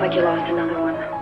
like you lost another one.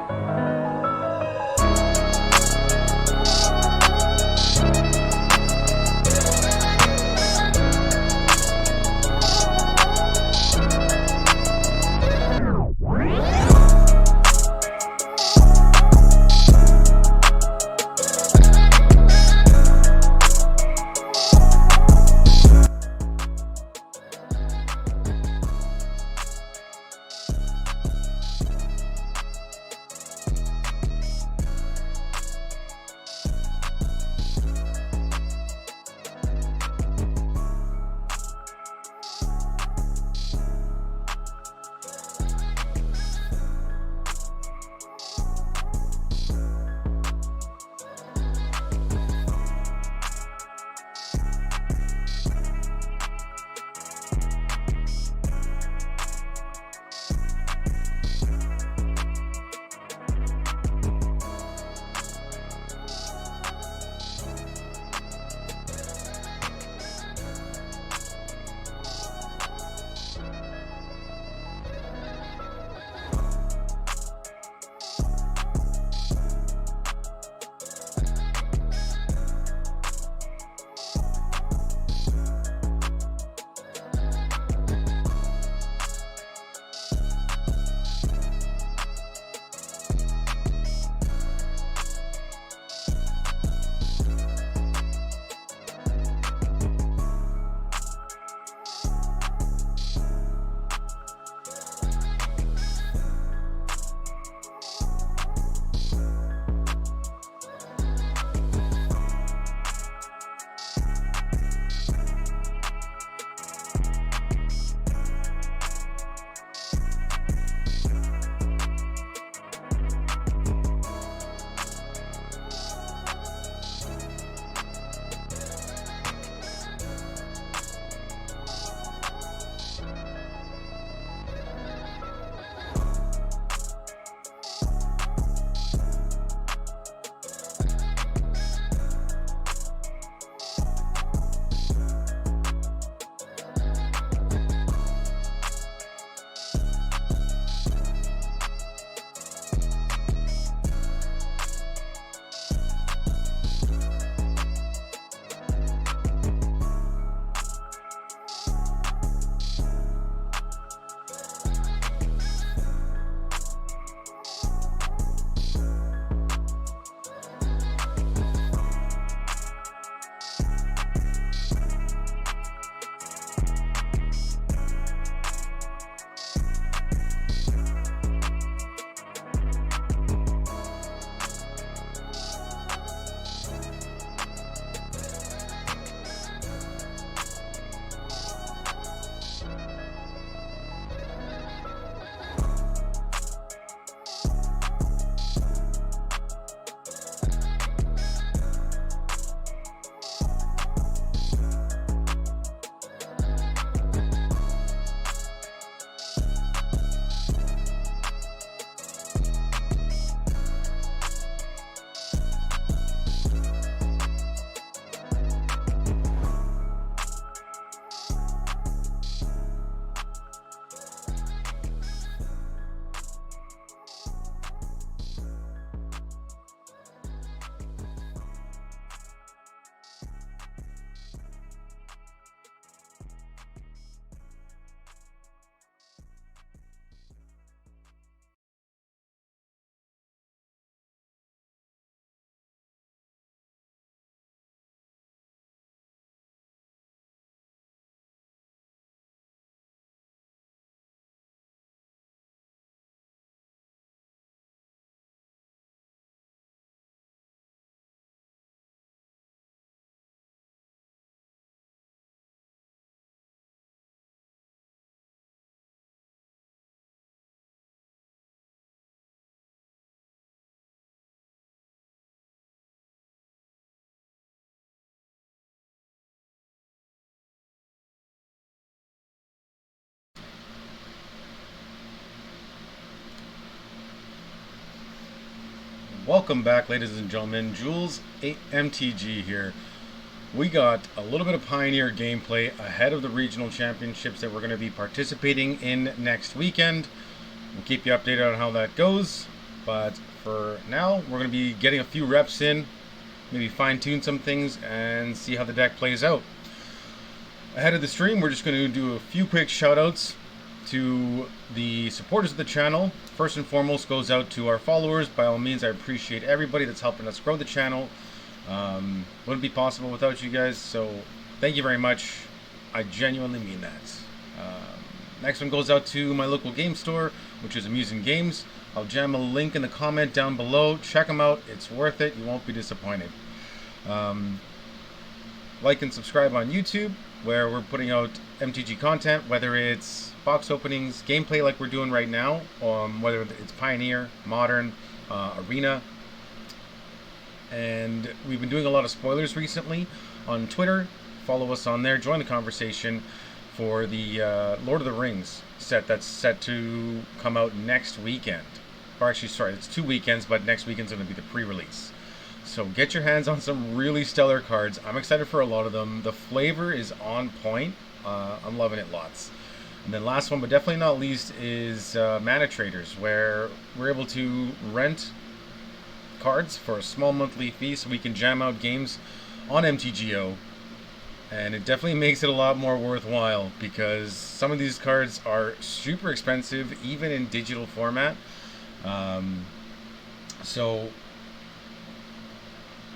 Welcome back, ladies and gentlemen. Jules MTG here. We got a little bit of Pioneer gameplay ahead of the regional championships that we're going to be participating in next weekend. We'll keep you updated on how that goes. But for now, we're going to be getting a few reps in, maybe fine-tune some things, and see how the deck plays out. Ahead of the stream, we're just going to do a few quick shout-outs to the supporters of the channel. First and foremost goes out to our followers. By all means, I appreciate everybody that's helping us grow the channel. Wouldn't be possible without you guys, so thank you very much. I genuinely mean that. Next one goes out to my local game store, which is Amusing Games. I'll jam a link in the comment down below. Check them out. It's worth it. You won't be disappointed. Like and subscribe on YouTube, where we're putting out MTG content, whether it's box openings, gameplay like we're doing right now, whether it's Pioneer, Modern, Arena. And we've been doing a lot of spoilers recently on Twitter. Follow us on there. Join the conversation for the Lord of the Rings set that's set to come out next weekend. Or actually, sorry, it's 2 weekends, but next weekend's going to be the pre-release. So get your hands on some really stellar cards. I'm excited for a lot of them. The flavor is on point. I'm loving it lots. And then last one, but definitely not least, is Mana Traders, where we're able to rent cards for a small monthly fee so we can jam out games on MTGO. And it definitely makes it a lot more worthwhile because some of these cards are super expensive, even in digital format. So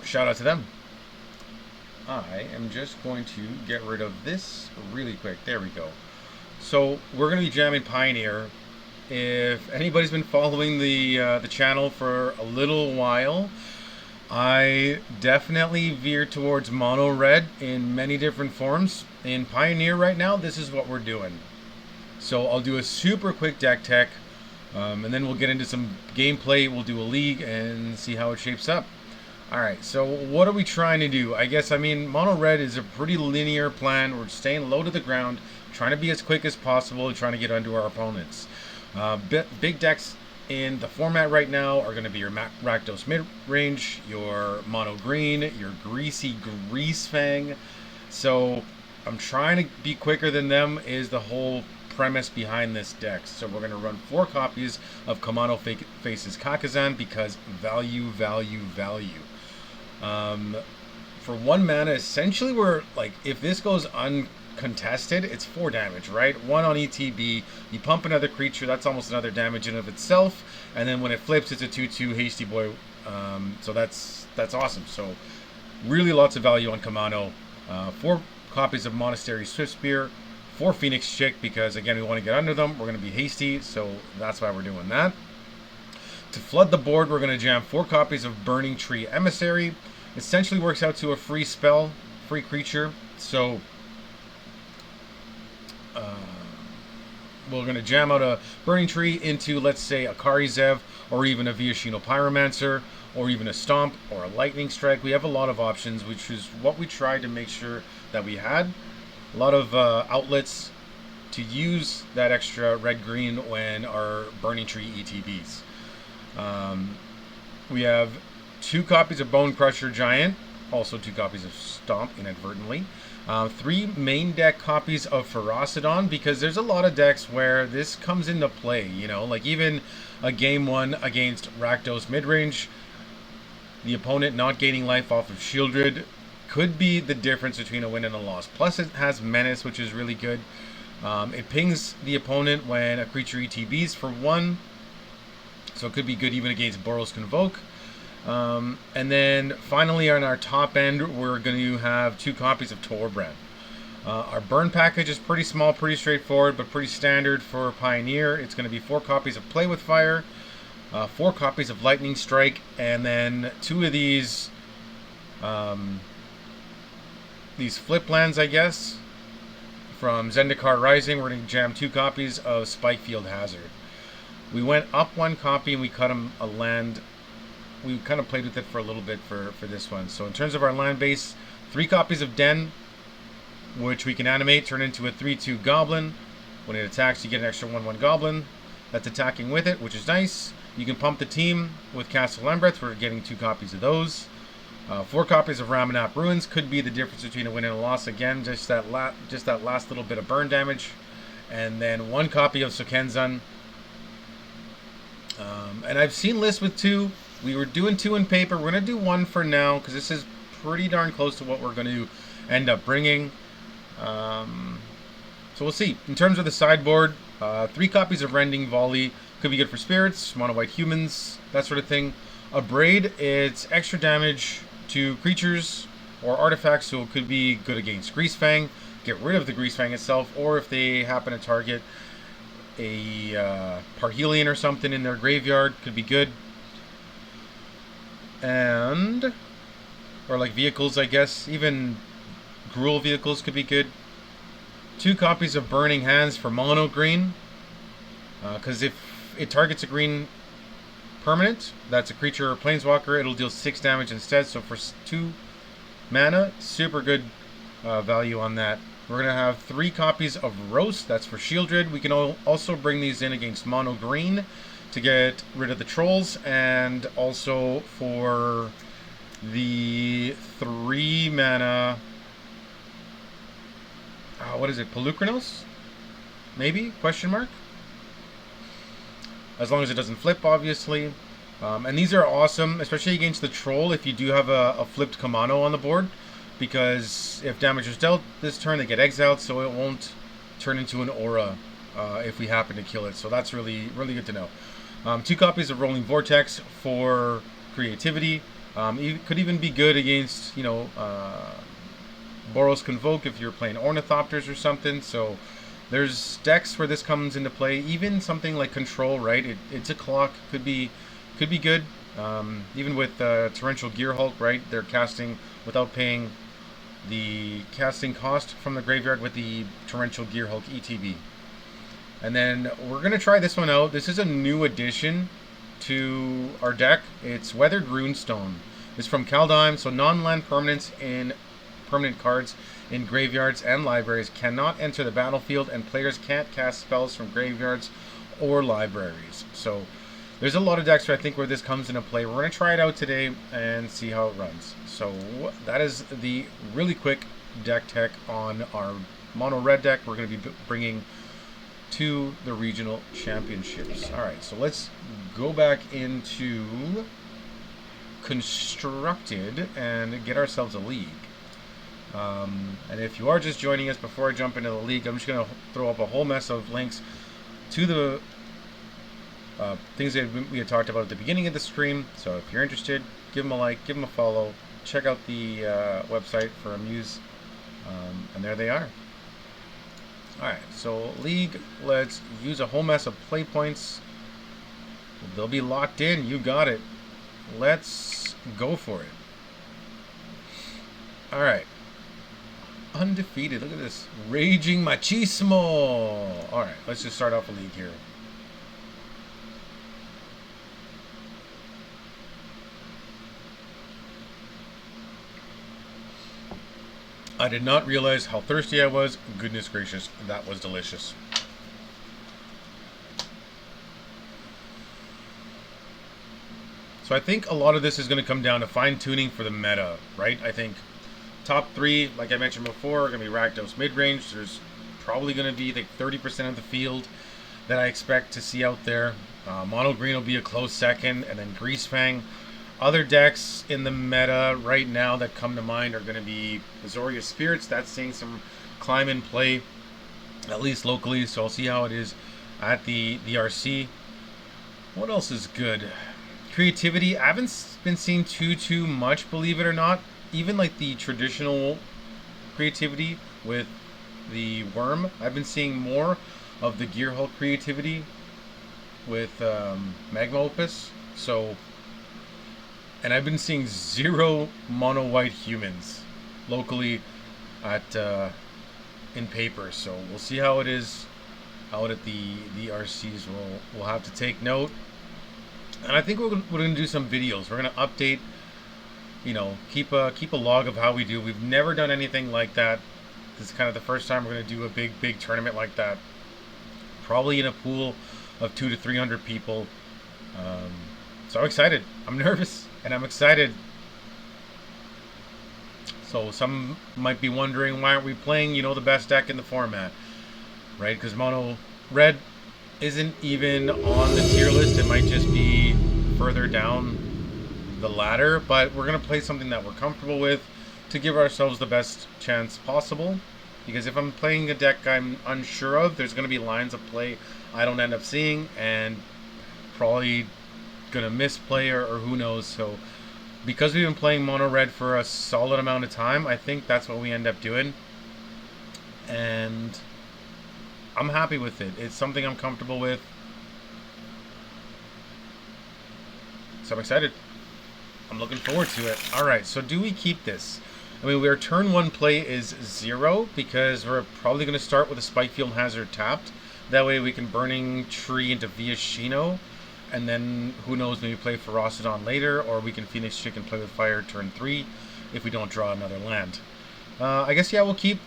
shout out to them. I am just going to get rid of this really quick. There we go. So we're going to be jamming Pioneer. If anybody's been following the channel for a little while, I definitely veer towards mono red in many different forms. In Pioneer right now, this is what we're doing. So I'll do a super quick deck tech, and then we'll get into some gameplay. We'll do a league and see how it shapes up. Alright, so what are we trying to do? I mean, mono red is a pretty linear plan. We're staying low to the ground, trying to be as quick as possible, trying to get onto our opponents. Big decks in the format right now are going to be your Rakdos mid-range, your mono green, your greasy Grease Fang. So I'm trying to be quicker than them is the whole premise behind this deck. So we're going to run 4 copies of Kamano Faces Kakazan because value, value, value. For 1 mana, essentially we're like, if this goes uncontested, it's 4 damage, right? 1 on ETB, you pump another creature, that's almost another damage in of itself, and then when it flips, it's a 2/2 Hasty Boy. So that's awesome. So really lots of value on Kamano. 4 copies of Monastery Swiftspear, 4 Phoenix Chick, because again, we want to get under them. We're going to be hasty, so that's why we're doing that. To flood the board, we're going to jam 4 copies of Burning Tree Emissary. Essentially works out to a free spell, free creature. So we're going to jam out a Burning Tree into, let's say, a Karizev, or even a Viashino Pyromancer, or even a Stomp, or a Lightning Strike. We have a lot of options, which is what we tried to make sure that we had. A lot of outlets to use that extra red-green when our Burning Tree ETBs. We have 2 copies of Bone Crusher Giant, also 2 copies of Stomp inadvertently. 3 main deck copies of Ferocidon, because there's a lot of decks where this comes into play, you know, like even a game 1 against Rakdos midrange, the opponent not gaining life off of Shieldred could be the difference between a win and a loss. Plus it has Menace, which is really good. It pings the opponent when a creature ETBs for 1, so it could be good even against Boros Convoke. And then finally on our top end, we're going to have 2 copies of Torbrand. Our burn package is pretty small, pretty straightforward, but pretty standard for Pioneer. It's going to be 4 copies of Play with Fire, 4 copies of Lightning Strike, and then 2 of these flip lands, I guess. From Zendikar Rising, we're going to jam 2 copies of Spikefield Hazard. We went up 1 copy and we cut him a land. We kind of played with it for a little bit for this one. So in terms of our land base, 3 copies of Den, which we can animate, turn into a 3/2 Goblin. When it attacks, you get an extra 1/1 Goblin that's attacking with it, which is nice. You can pump the team with Castle Lambeth. We're getting 2 copies of those. 4 copies of Ramanap Ruins could be the difference between a win and a loss. Again, just that last little bit of burn damage. And then 1 copy of Sokenzan. And I've seen lists with 2. We were doing 2 in paper. We're going to do 1 for now because this is pretty darn close to what we're going to end up bringing. So we'll see. In terms of the sideboard, 3 copies of Rending Volley could be good for spirits, mono white humans, that sort of thing. A Braid, it's extra damage to creatures or artifacts, so it could be good against Greasefang. Get rid of the Greasefang itself, or if they happen to target a Parhelion or something in their graveyard, could be good. And, or like vehicles, I guess, even Gruul vehicles could be good. 2 copies of Burning Hands for mono green, because if it targets a green permanent, that's a creature or planeswalker, it'll deal 6 damage instead. So for 2 mana, super good value on that. We're going to have 3 copies of Roast, that's for Shieldred. We can also bring these in against mono green to get rid of the trolls, and also for the 3 mana, what is it, Pelucranos? Maybe? Question mark? As long as it doesn't flip, obviously. And these are awesome, especially against the troll if you do have a flipped Kamano on the board. Because if damage is dealt this turn, they get exiled, so it won't turn into an aura if we happen to kill it. So that's really, really good to know. 2 copies of Rolling Vortex for creativity. It could even be good against, you know, Boros Convoke if you're playing Ornithopters or something. So there's decks where this comes into play. Even something like Control, right? It's a clock, could be good. Even with Torrential Gearhulk, right? They're casting without paying the casting cost from the graveyard with the Torrential Gearhulk ETB. And then we're going to try this one out. This is a new addition to our deck. It's Weathered Runestone. It's from Kaldheim, so non-land permanents in permanent cards in graveyards and libraries cannot enter the battlefield, and players can't cast spells from graveyards or libraries. So there's a lot of decks where I think where this comes into play. We're going to try it out today and see how it runs. So that is the really quick deck tech on our mono red deck. We're going to be bringing to the regional championships. All right, so let's go back into Constructed and get ourselves a league. And if you are just joining us, before I jump into the league, I'm just going to throw up a whole mess of links to the things that we had talked about at the beginning of the stream. So if you're interested, give them a like, give them a follow, check out the website for Amuse, and there they are. Alright, so league, let's use a whole mess of play points. They'll be locked in, you got it. Let's go for it. Alright. Undefeated, look at this. Raging Machismo. Alright, let's just start off a league here. I did not realize how thirsty I was. Goodness gracious, that was delicious. So I think a lot of this is going to come down to fine-tuning for the meta, right? I think top 3, like I mentioned before, are going to be Rakdos mid-range. There's probably going to be like 30% of the field that I expect to see out there. Mono Green will be a close second, and then Greasefang. Other decks in the meta right now that come to mind are going to be Azorius Spirits. That's seeing some climb in play, at least locally, so I'll see how it is at the RC. What else is good? Creativity. I haven't been seeing too much, believe it or not. Even like the traditional creativity with the Worm, I've been seeing more of the Gearhulk creativity with Magma Opus. So, and I've been seeing 0 mono white humans locally at in paper. So we'll see how it is out at the RCs. We'll have to take note. And I think we're going to do some videos. We're going to update, you know, keep a log of how we do. We've never done anything like that. This is kind of the first time we're going to do a big tournament like that. Probably in a pool of 200 to 300 people. So I'm excited. I'm nervous and I'm excited. So some might be wondering, why aren't we playing, you know, the best deck in the format, right? Because mono red isn't even on the tier list. It might just be further down the ladder, but we're going to play something that we're comfortable with to give ourselves the best chance possible. Because if I'm playing a deck I'm unsure of, there's going to be lines of play I don't end up seeing and probably going to misplay or who knows. So because we've been playing mono red for a solid amount of time, I think that's what we end up doing. And I'm happy with it. It's something I'm comfortable with. So I'm excited. I'm looking forward to it. Alright, so do we keep this? I mean, our turn 1 play is 0 because we're probably going to start with a Spikefield Hazard tapped. That way we can Burning Tree into Viashino. And then, who knows, maybe play Ferocidon later. Or we can Phoenix Chick and play with Fire turn 3 if we don't draw another land. I guess, yeah, we'll keep.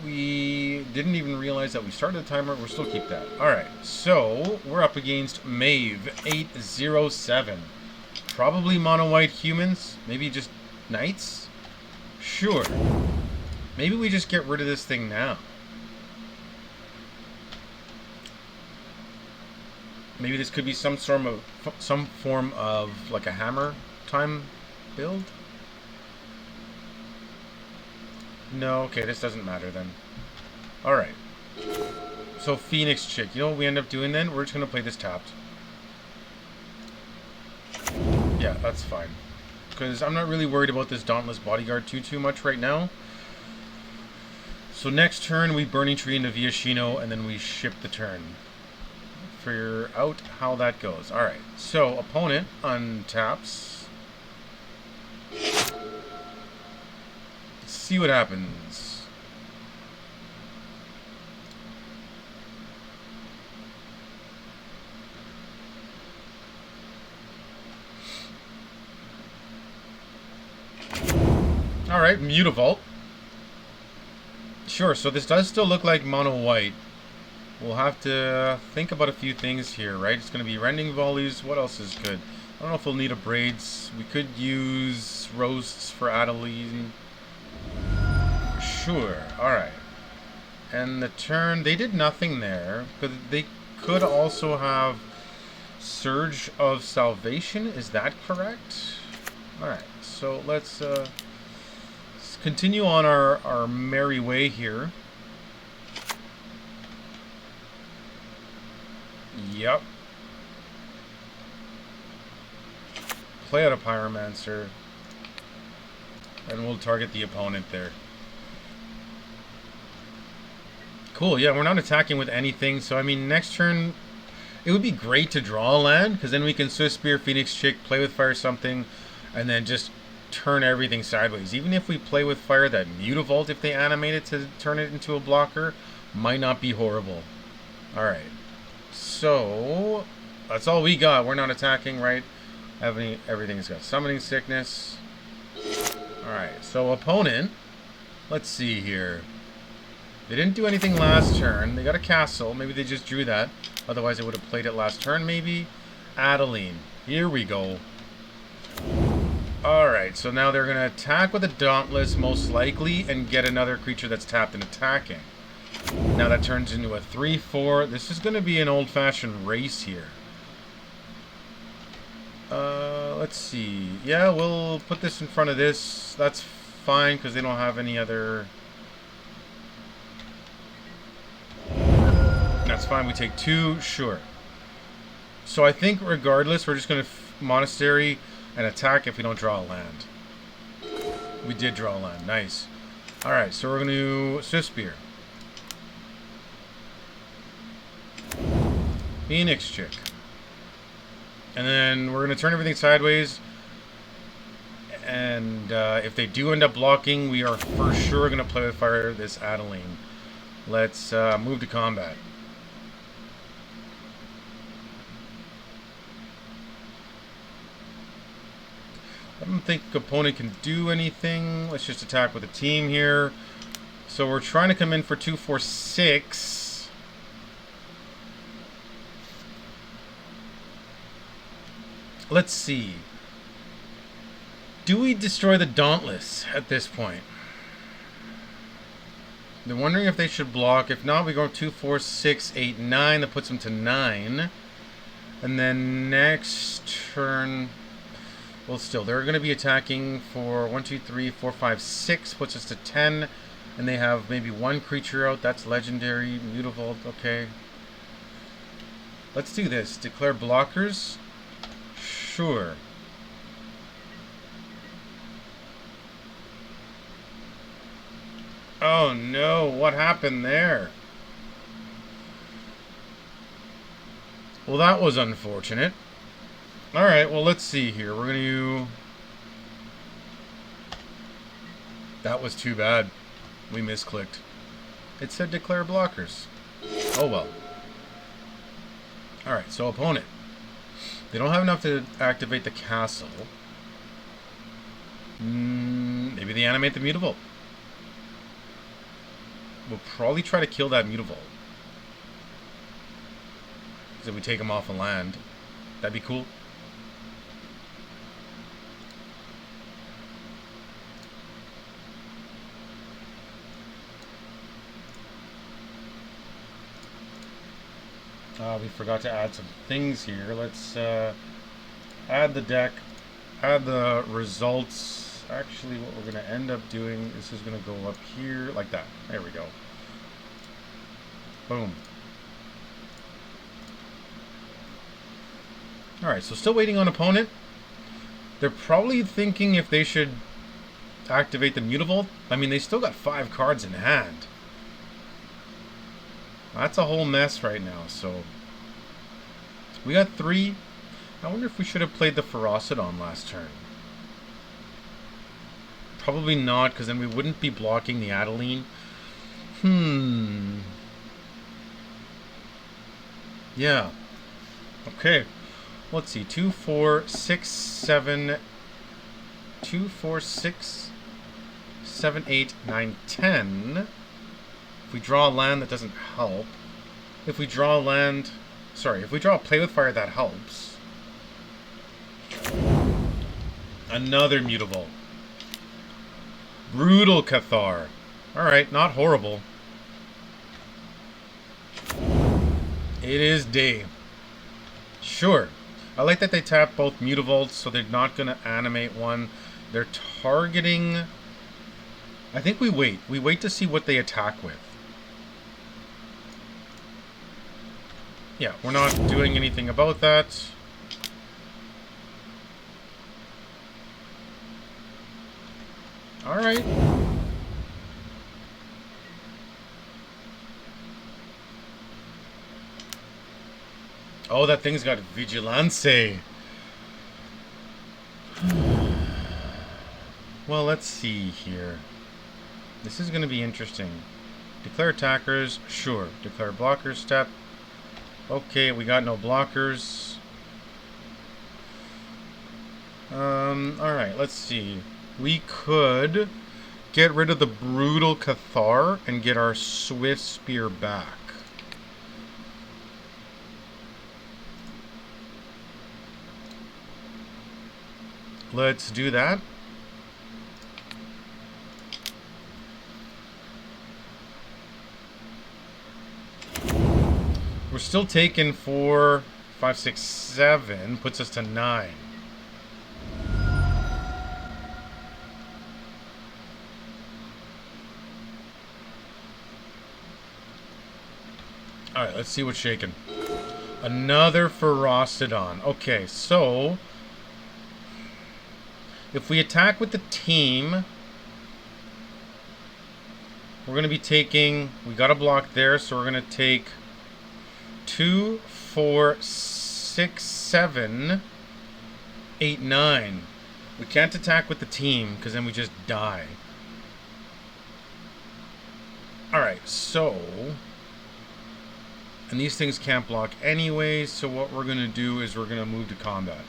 We didn't even realize that we started the timer. We'll still keep that. Alright, so we're up against Mave 807. Probably mono-white humans. Maybe just knights? Sure. Maybe we just get rid of this thing now. Maybe this could be some form of like a hammer time build? No, okay, this doesn't matter then. Alright. So Phoenix Chick. You know what we end up doing then? We're just going to play this tapped. Yeah, that's fine. Because I'm not really worried about this Dauntless Bodyguard too much right now. So next turn we Burning Tree into Viashino and then we ship the turn. Figure out how that goes. Alright, so opponent untaps. See what happens. Alright, Mutavault. Sure, so this does still look like mono white. We'll have to think about a few things here, right? It's going to be Rending Volleys. What else is good? I don't know if we'll need a Braids. We could use Roasts for Adeline. Sure, alright. And the turn, they did nothing there, but they could also have Surge of Salvation. Is that correct? Alright, so let's continue on our merry way here. Yep. Play out a Pyromancer. And we'll target the opponent there. Cool, yeah, we're not attacking with anything, so I mean, next turn, it would be great to draw a land, because then we can Swift Spear, Phoenix Chick, play with Fire something, and then just turn everything sideways. Even if we play with Fire, that Mutavault, if they animate it to turn it into a blocker, might not be horrible. Alright. So, that's all we got. We're not attacking, right? Everything's got Summoning Sickness. Alright, so opponent, let's see here. They didn't do anything last turn. They got a castle. Maybe they just drew that. Otherwise, they would have played it last turn, maybe. Adeline. Here we go. Alright, so now they're going to attack with a Dauntless, most likely, and get another creature that's tapped and attacking. Now that turns into a 3-4. This is going to be an old-fashioned race here. Let's see. Yeah, we'll put this in front of this. That's fine, because they don't have any other... That's fine. We take 2. Sure. So I think regardless, we're just going to Monastery and attack if we don't draw a land. We did draw a land. Nice. Alright, so we're going to Swift Spear. Phoenix Chick. And then we're going to turn everything sideways. And if they do end up blocking, we are for sure going to play with Fire this Adeline. Let's move to combat. I don't think opponent can do anything. Let's just attack with a team here. So we're trying to come in for 2-4-6. Let's see. Do we destroy the Dauntless at this point? They're wondering if they should block. If not, we go 2, 4, 6, 8, 9. That puts them to 9. And then next turn... Well, still, they're going to be attacking for 1, 2, 3, 4, 5, 6. Puts us to 10. And they have maybe one creature out. That's legendary. Mutavault. Okay. Let's do this. Declare blockers. Sure. Oh no, what happened there? Well, that was unfortunate. Alright, well, let's see here. We're going to... That was too bad. We misclicked. It said declare blockers. Oh well. Alright, so opponent. They don't have enough to activate the castle. Maybe they animate the Mutavault. We'll probably try to kill that Mutavault. Because if we take him off of land, that'd be cool. We forgot to add some things here. Let's add the deck, add the results. Actually, what we're going to end up doing, this is going to go up here like that. There we go. Boom. Alright, so still waiting on opponent. They're probably thinking if they should activate the Mutavault. I mean, they still got 5 cards in hand. That's a whole mess right now, so... We got 3. I wonder if we should have played the Ferocidon last turn. Probably not, because then we wouldn't be blocking the Adeline. Yeah. Okay. Let's see. 2, 4, 6, 7... 2, 4, 6, 7, 8, 9, 10. If we draw a land, that doesn't help. If we draw a land... Sorry, if we draw a Play with Fire, that helps. Another Mutavault. Brutal Cathar. Alright, not horrible. It is day. Sure. I like that they tap both Mutavaults, so they're not going to animate one. They're targeting... I think we wait. We wait to see what they attack with. Yeah, we're not doing anything about that. Alright. Oh, that thing's got Vigilance. Well, let's see here. This is going to be interesting. Declare attackers. Sure. Declare blockers step. Okay, we got no blockers. Alright, let's see. We could get rid of the Brutal Cathar and get our Swift Spear back. Let's do that. We're still taking 4, 5, 6, 7. Puts us to 9. Alright, let's see what's shaking. Another Ferocidon. Okay, so... if we attack with the team... we're going to be taking... we got a block there, so we're going to take... 2, 4, 6, 7, 8, 9. We can't attack with the team because then we just die. Alright, so... and these things can't block anyway, so what we're going to do is we're going to move to combat.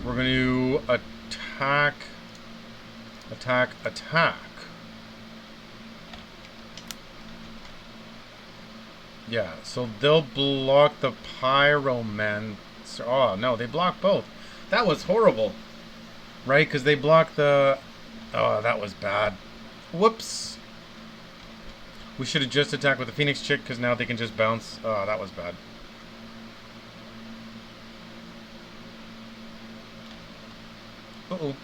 We're going to attack, attack, attack. Yeah, so they'll block the Pyromancer. Oh, no, they block both. That was horrible. Right, because they block the... Oh, that was bad. Whoops. We should have just attacked with the Phoenix Chick, because now they can just bounce. Oh, that was bad. Uh-oh.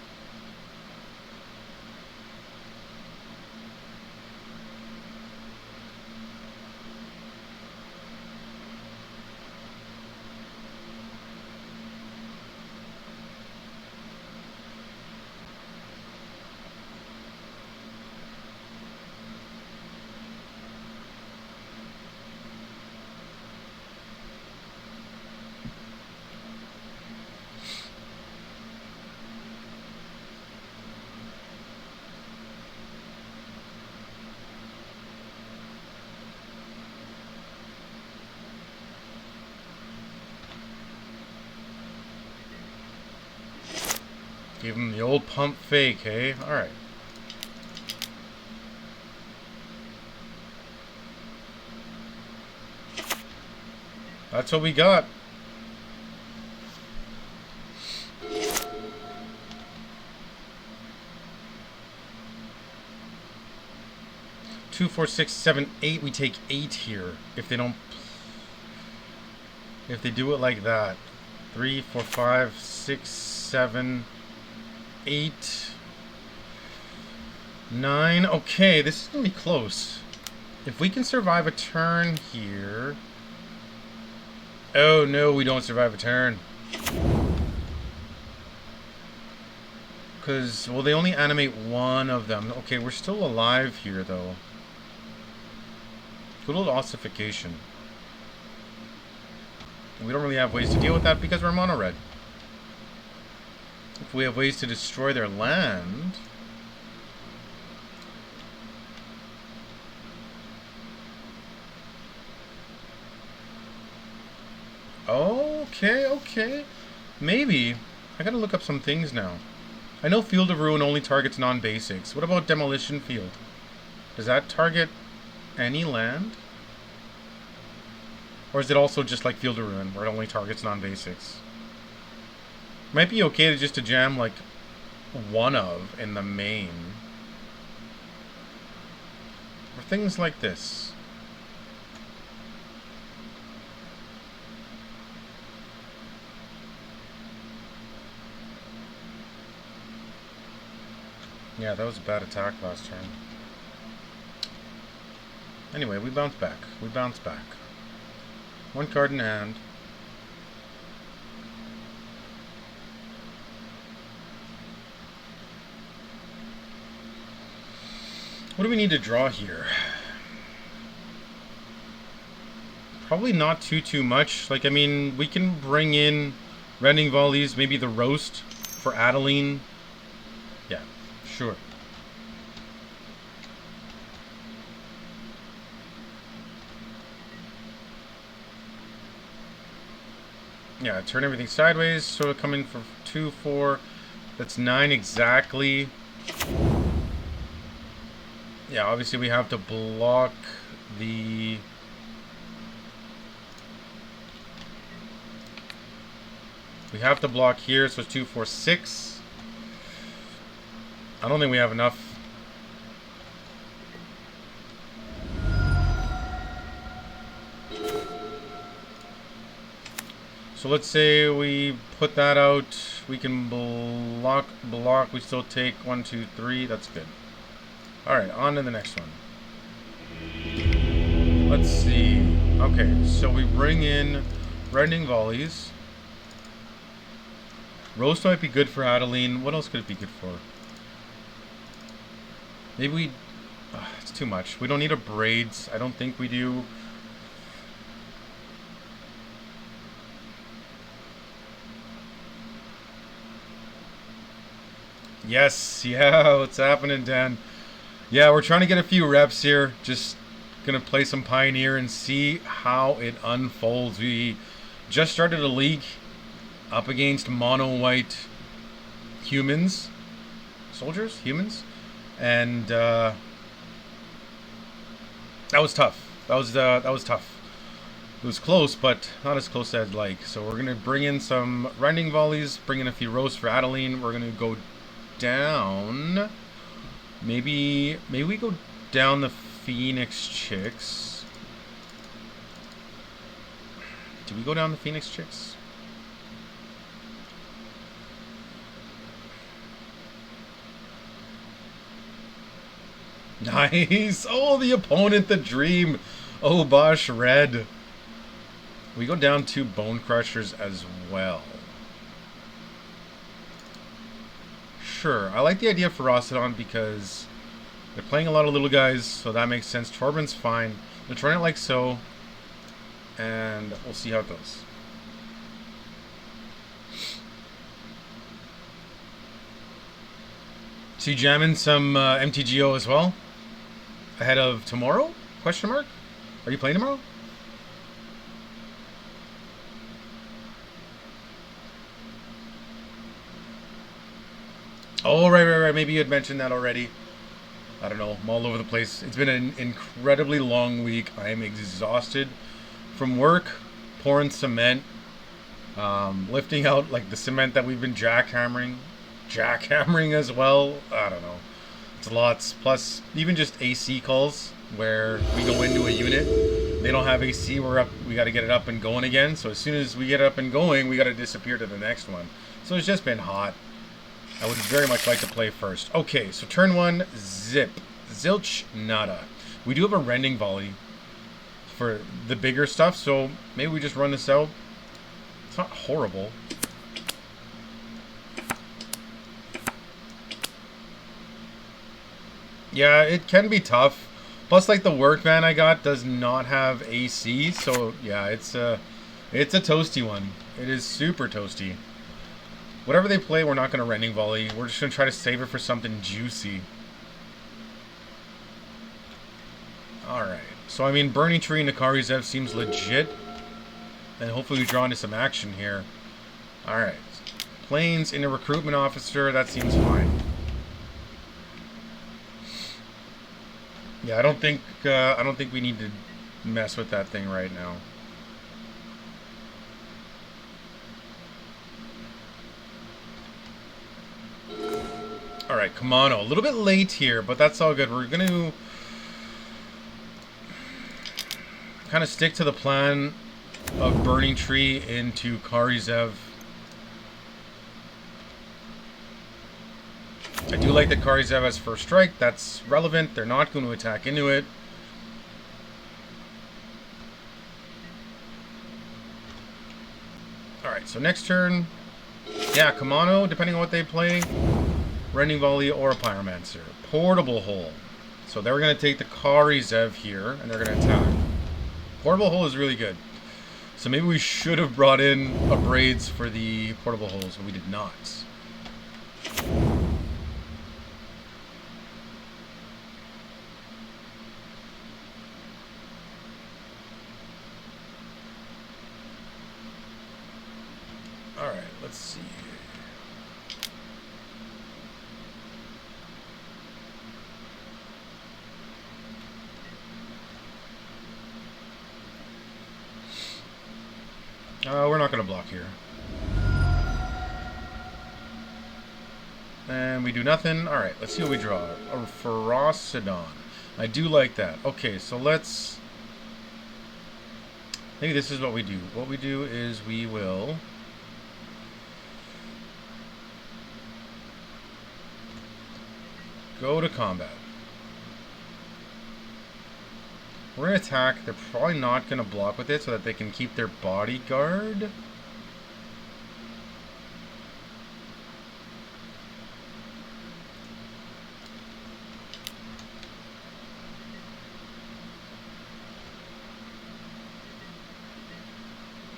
Give him the old pump fake, hey? Alright. That's what we got. Two, four, six, seven, eight. We take 8 here. If they don't... If they do it like that. 3, 4, 5, 6, 7... 8, 9. Okay, this is gonna be close. If we can survive a turn here. Oh no, we don't survive a turn. Because, well, they only animate one of them. Okay, we're still alive here though. Good old ossification. We don't really have ways to deal with that because we're mono red. If we have ways to destroy their land... Okay, okay. Maybe. I gotta look up some things now. I know Field of Ruin only targets non-basics. What about Demolition Field? Does that target any land? Or is it also just like Field of Ruin, where it only targets non-basics? Might be okay to jam like one of in the main. Or things like this. Yeah, that was a bad attack last turn. Anyway, we bounce back. We bounce back. One card in hand. What do we need to draw here? Probably not too much. Like, I mean, we can bring in Rending Volleys, maybe the Roast for Adeline. Yeah, sure. Yeah, turn everything sideways, so coming for 2, 4. That's 9 exactly. Yeah, obviously we have to block the... We have to block here, so it's 2, 4, 6. I don't think we have enough. So let's say we put that out. We can block. We still take 1, 2, 3. That's good. Alright, on to the next one. Let's see. Okay, so we bring in Rending Volleys. Roast might be good for Adeline. What else could it be good for? Maybe we... it's too much. We don't need a Braids. I don't think we do. Yes, yeah, what's happening, Dan? Yeah, we're trying to get a few reps here. Just gonna play some Pioneer and see how it unfolds. We just started a league up against mono-white humans. Soldiers? Humans? And that was tough. That was tough. It was close, but not as close as I'd like. So we're going to bring in some rending volleys, bring in a few rows for Adeline. We're going to go down. Maybe we go down the Phoenix Chicks. Did we go down the Phoenix Chicks? Nice. Oh, the opponent, the dream. Oh, Bosch Red. We go down to Bone Crushers as well. Sure. I like the idea for Rossadon because they're playing a lot of little guys, so that makes sense. Torben's fine. They're trying it like so. And we'll see how it goes. So you jamming some MTGO as well? Ahead of tomorrow? Question mark? Are you playing tomorrow? Oh, right. Maybe you had mentioned that already. I don't know. I'm all over the place. It's been an incredibly long week. I am exhausted from work, pouring cement, lifting out like the cement that we've been jackhammering as well. I don't know. It's lots. Plus, even just AC calls where we go into a unit. They don't have AC. We're up. We got to get it up and going again. So as soon as we get up and going, we got to disappear to the next one. So it's just been hot. I would very much like to play first. Okay, so turn one, zip. Zilch, nada. We do have a rending volley for the bigger stuff, so maybe we just run this out. It's not horrible. Yeah, it can be tough. Plus, like, the work van I got does not have AC, so yeah, it's a toasty one. It is super toasty. Whatever they play, we're not going to rending volley. We're just going to try to save it for something juicy. Alright. So, I mean, Burning Tree and Nakari Zev seems legit. And hopefully we draw into some action here. Alright. Planes into Recruitment Officer. That seems fine. Yeah, I don't think we need to mess with that thing right now. Alright, Kamano. A little bit late here, but that's all good. We're going to kind of stick to the plan of Burning Tree into Karizev. I do like that Karizev has first strike. That's relevant. They're not going to attack into it. Alright, so next turn. Yeah, Kamano, depending on what they play. Rending Volley or a Pyromancer. Portable Hole. So they're going to take the Karizev here, and they're going to attack. Portable Hole is really good. So maybe we should have brought in a Braids for the Portable Holes, but we did not. Alright, let's see. We're not going to block here. And we do nothing. Alright, let's see what we draw. A Ferocidon. I do like that. Okay, so let's... Maybe this is what we do. What we do is we will... go to combat. We're going to attack. They're probably not going to block with it so that they can keep their bodyguard.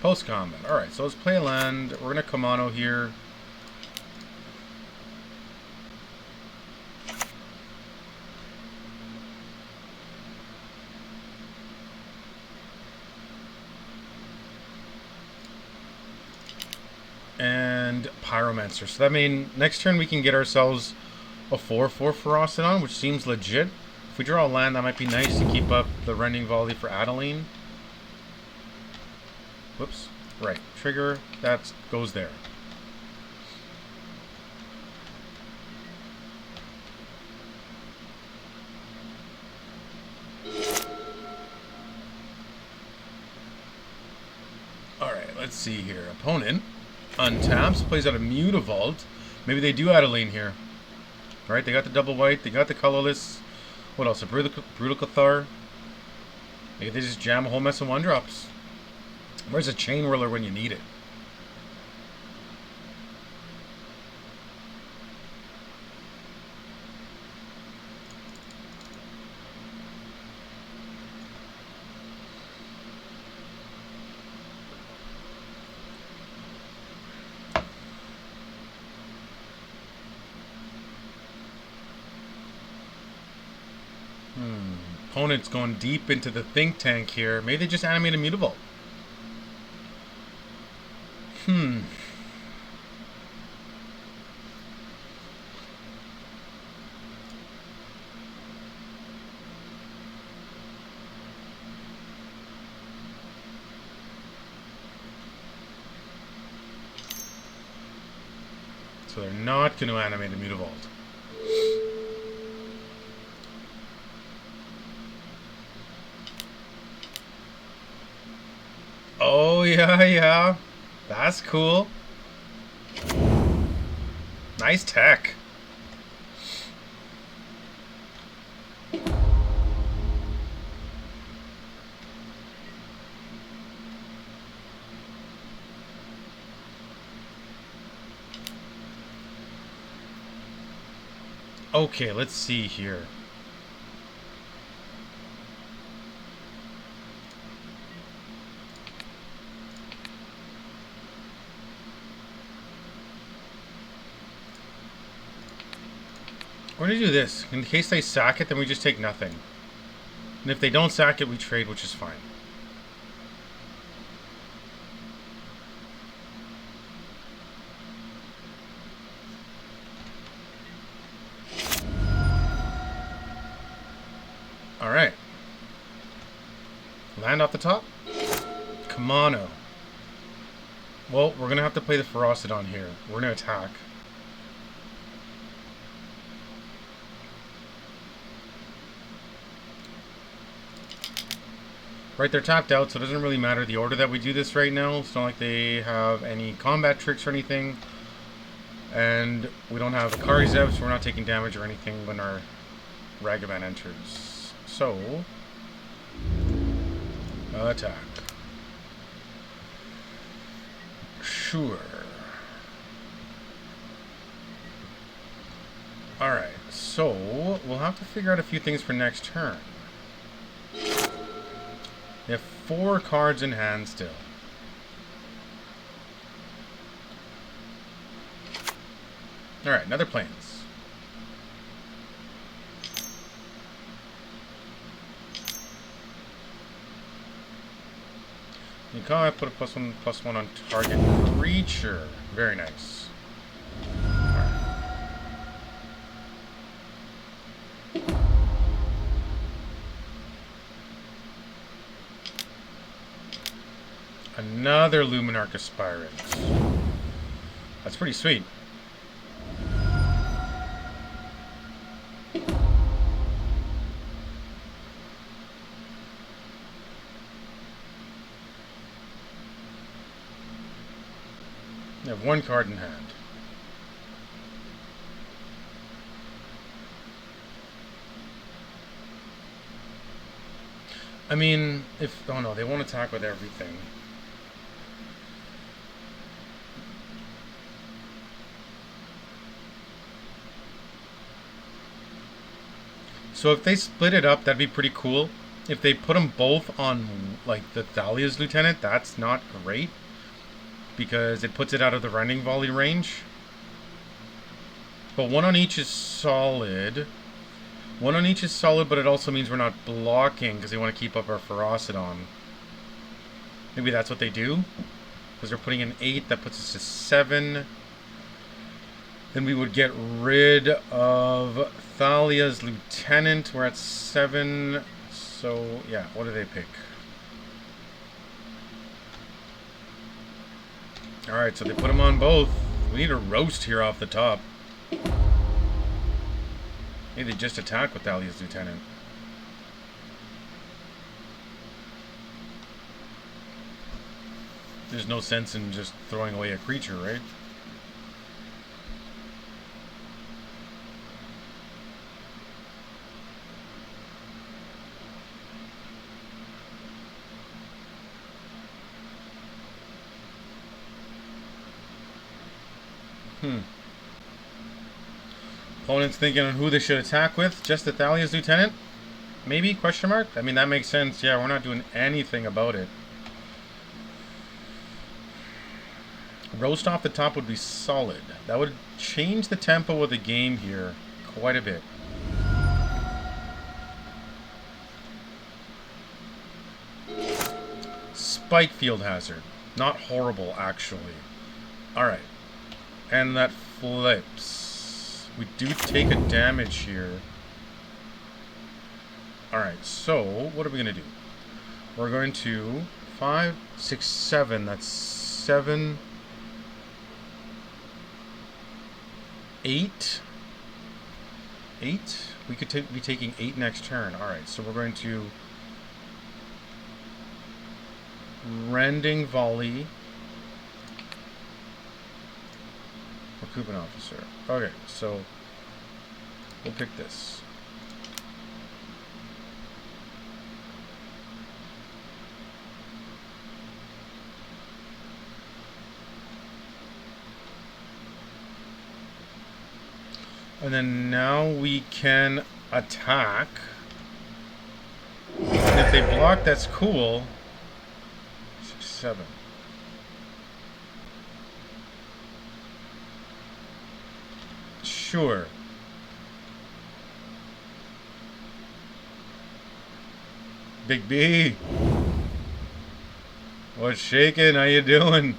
Post combat. Alright, so let's play a land. We're going to Kamano here. And Pyromancer. So that means next turn we can get ourselves a 4/4 Ferocidon, which seems legit. If we draw a land, that might be nice to keep up the Rending Volley for Adeline. Whoops. Right. Trigger. That goes there. Alright, let's see here. Opponent untaps, plays out a Mutavault. Maybe they do add a lane here. Alright, they got the double white, they got the colorless. What else? A Brutal Cathar. Maybe they just jam a whole mess of 1-drops. Where's a Chain Whirler when you need it? Opponent's going deep into the think tank here. Maybe they just animate a Mutavault. So they're not going to animate a Mutavault. Oh, yeah. That's cool. Nice tech. Okay, let's see here. We're going to do this. In case they sack it, then we just take nothing. And if they don't sack it, we trade, which is fine. Alright. Land off the top. Kamano. Well, we're going to have to play the Ferocidon here. We're going to attack. Right, they're tapped out, so it doesn't really matter the order that we do this right now. It's not like they have any combat tricks or anything. And we don't have Akari Zev, so we're not taking damage or anything when our Ragavan enters. So, attack. Sure. Alright, so we'll have to figure out a few things for next turn. They have 4 cards in hand still. Alright, another Plains. You can't put a +1/+1 on target creature. Very nice. Another Luminarch Aspirant. That's pretty sweet. You have 1 card in hand. I mean, if... Oh no, they won't attack with everything. So if they split it up, that'd be pretty cool. If they put them both on, like, the Thalia's Lieutenant, that's not great. Because it puts it out of the running volley range. But 1 on each is solid. 1 on each is solid, but it also means we're not blocking because they want to keep up our Ferocidon. Maybe that's what they do. Because they're putting in 8, that puts us to 7. Then we would get rid of Thalia's Lieutenant. We're at 7. So, yeah, what do they pick? Alright, so they put them on both. We need a roast here off the top. Maybe they just attack with Thalia's Lieutenant. There's no sense in just throwing away a creature, right? Opponent's thinking on who they should attack with. Just the Thalia's Lieutenant? Maybe? Question mark? I mean, that makes sense. Yeah, we're not doing anything about it. Roast off the top would be solid. That would change the tempo of the game here quite a bit. Spike Field Hazard. Not horrible, actually. Alright. And that flips. We do take a damage here. Alright, so what are we going to do? We're going to 5, 6, 7. That's 7, 8. 8? We could be taking 8 next turn. Alright, so we're going to Rending Volley. Recouping Officer. Okay, so we'll pick this. And then now we can attack. And if they block, that's cool. 6, 7. Sure. Big B. What's shaking? How you doing?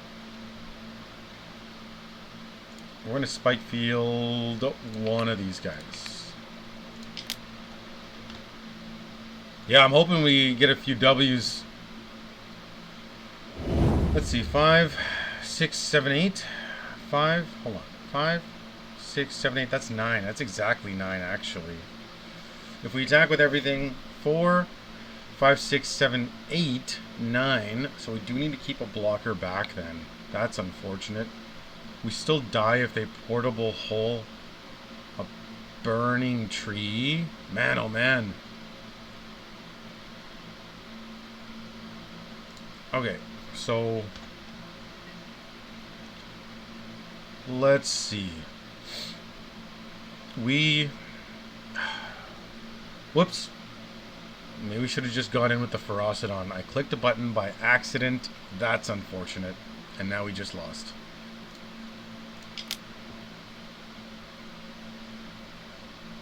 We're going to Spike Field one of these guys. Yeah, I'm hoping we get a few W's. Let's see. 5, 6, 7, 8. 5. Hold on. 5, 6, 7, 8. That's 9. That's exactly 9, actually. If we attack with everything, 4, 5, 6, 7, 8, 9. So we do need to keep a blocker back then. That's unfortunate. We still die if they portable hole a burning tree. Man, oh man. Okay, so let's see. Whoops. Maybe we should have just gone in with the Ferocidon. I clicked a button by accident. That's unfortunate. And now we just lost.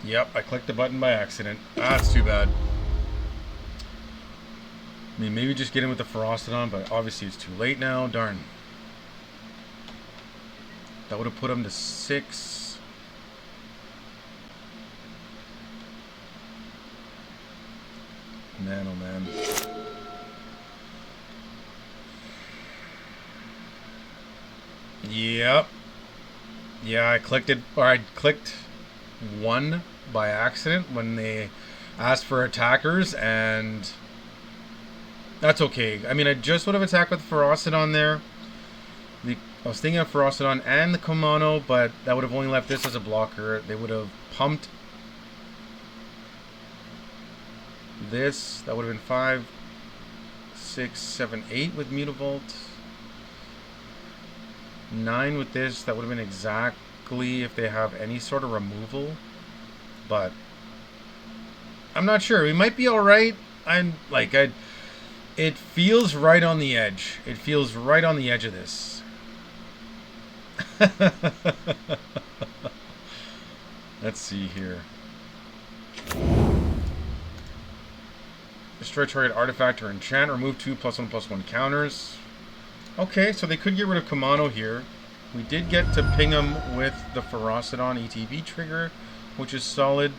Yep, I clicked the button by accident. That's too bad. I mean, maybe just get in with the Ferocidon, but obviously it's too late now. Darn. That would have put him to 6. Man, oh man. Yep. Yeah, I clicked it, or I clicked 1 by accident when they asked for attackers, and that's okay. I mean, I just would have attacked with Ferocidon there. I was thinking of Ferocidon and the Kumano, but that would have only left this as a blocker. They would have pumped this. That would have been 5, 6, 7, 8 with Mutavault. 9 with this. That would have been exactly if they have any sort of removal. But I'm not sure. We might be alright. It feels right on the edge. It feels right on the edge of this. Let's see here. Destroy target artifact or enchant. Remove 2 +1/+1 counters. Okay, so they could get rid of Kumano here. We did get to ping him with the Ferocidon ETB trigger, which is solid.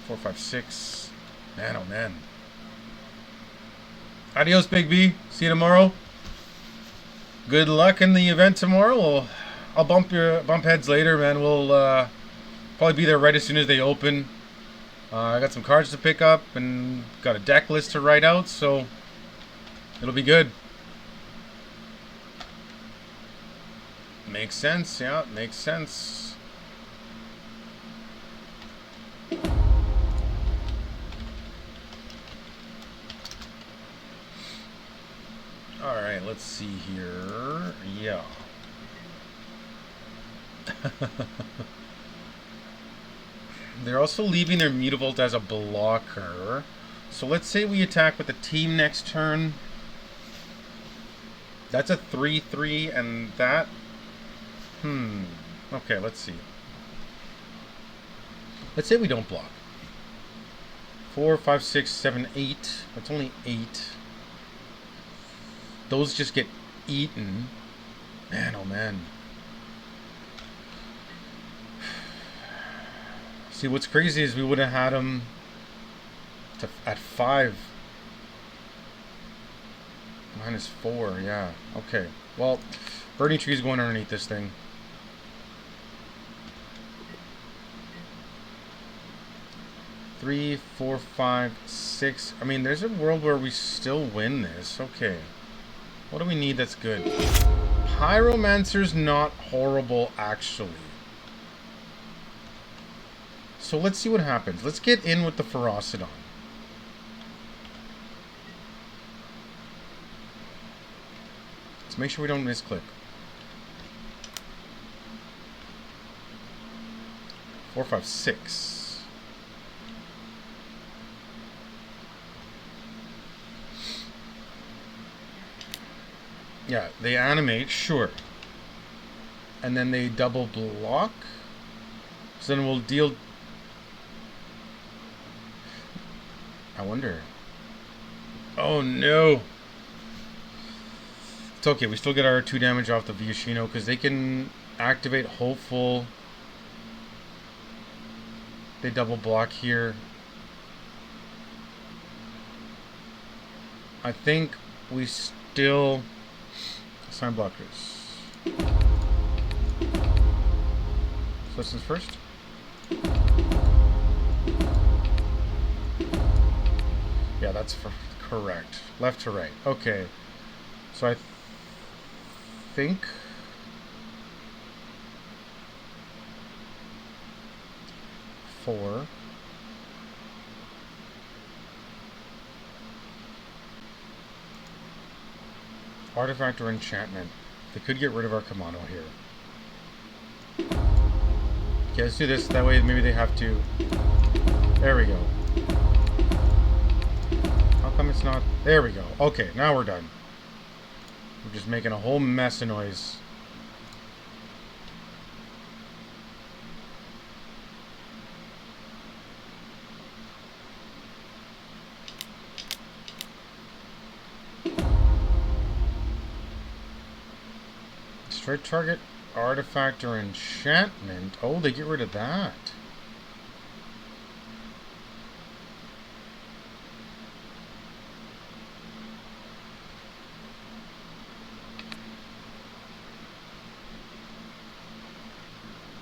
4, 5, 6. Man, oh man. Adios, Big B. See you tomorrow. Good luck in the event tomorrow. I'll bump heads later, man. We'll probably be there right as soon as they open. I got some cards to pick up and got a deck list to write out, so it'll be good. Makes sense, yeah, makes sense. Alright, let's see here. Yeah. They're also leaving their Mutavault as a blocker. So let's say we attack with the team next turn. That's a 3/3, and that... Okay, let's see. Let's say we don't block. 4, 5, 6, 7, 8. That's only 8. Those just get eaten. Man, oh man. See, what's crazy is we would have had them at 5. -4, yeah. Okay. Well, Burning Tree's going underneath this thing. Three, 4, 5, 6. I mean, there's a world where we still win this. Okay. What do we need that's good? Pyromancer's not horrible, actually. So let's see what happens. Let's get in with the Ferocidon. Let's make sure we don't misclick. 4, 5, 6. Yeah, they animate, sure. And then they double block. So then we'll deal... I wonder. Oh no! It's okay, we still get our 2 damage off the Viashino because they can activate Hopeful. They double block here. I think we still... Sign blockers. So this is first. Yeah, that's correct. Left to right. Okay. So I think... Four. Artifact or enchantment. They could get rid of our Kamano here. Okay, let's do this. That way maybe they have to... There we go. How come it's not... There we go. Okay, now we're done. We're just making a whole mess of noise. Straight target, artifact, or enchantment. Oh, they get rid of that.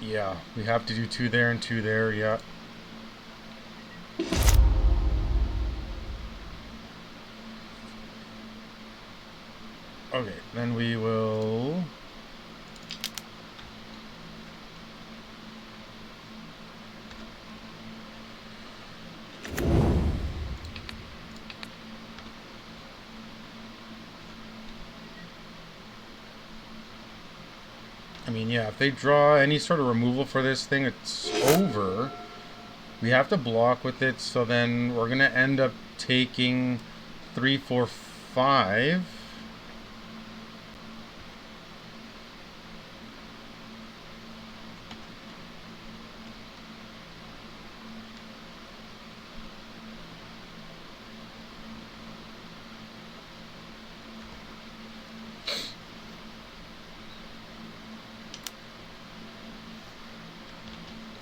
Yeah, we have to do 2 there and 2 there, yeah. Okay, then we will... I mean, yeah, if they draw any sort of removal for this thing, it's over. We have to block with it, so then we're going to end up taking 3, 4, 5.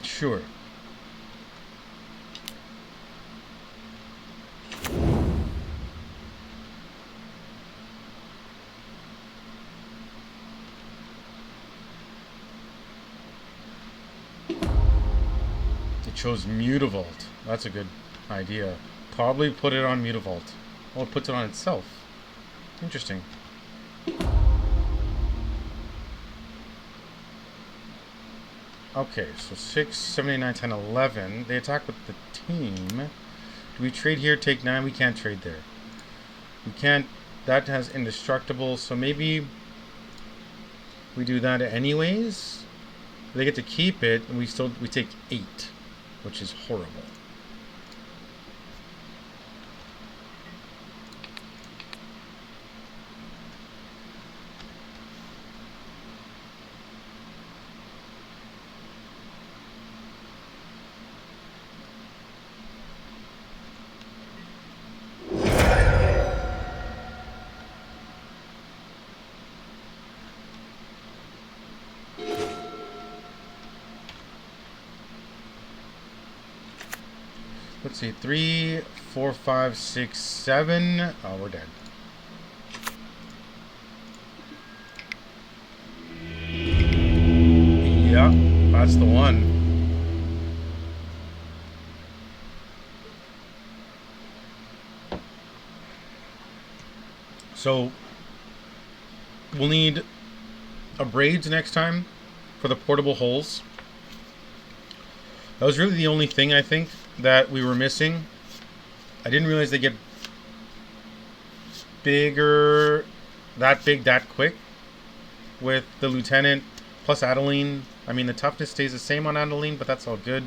Sure. chose Mutavault. That's a good idea. Probably put it on Mutavault. Oh, it puts it on itself. Interesting. Okay, so 6, 7, 8, 9, 10, 11. They attack with the team. Do we trade here? Take 9? We can't trade there. We can't. That has indestructible, so maybe we do that anyways. They get to keep it, and we take 8, which is horrible. Let's see, 3, 4, 5, 6, 7. Oh, we're dead. Yeah, that's the one. So, we'll need a braids next time for the portable holes. That was really the only thing I think that we were missing. I didn't realize they get bigger, that big, that quick with the Lieutenant plus Adeline. I mean, the toughness stays the same on Adeline, but that's all good.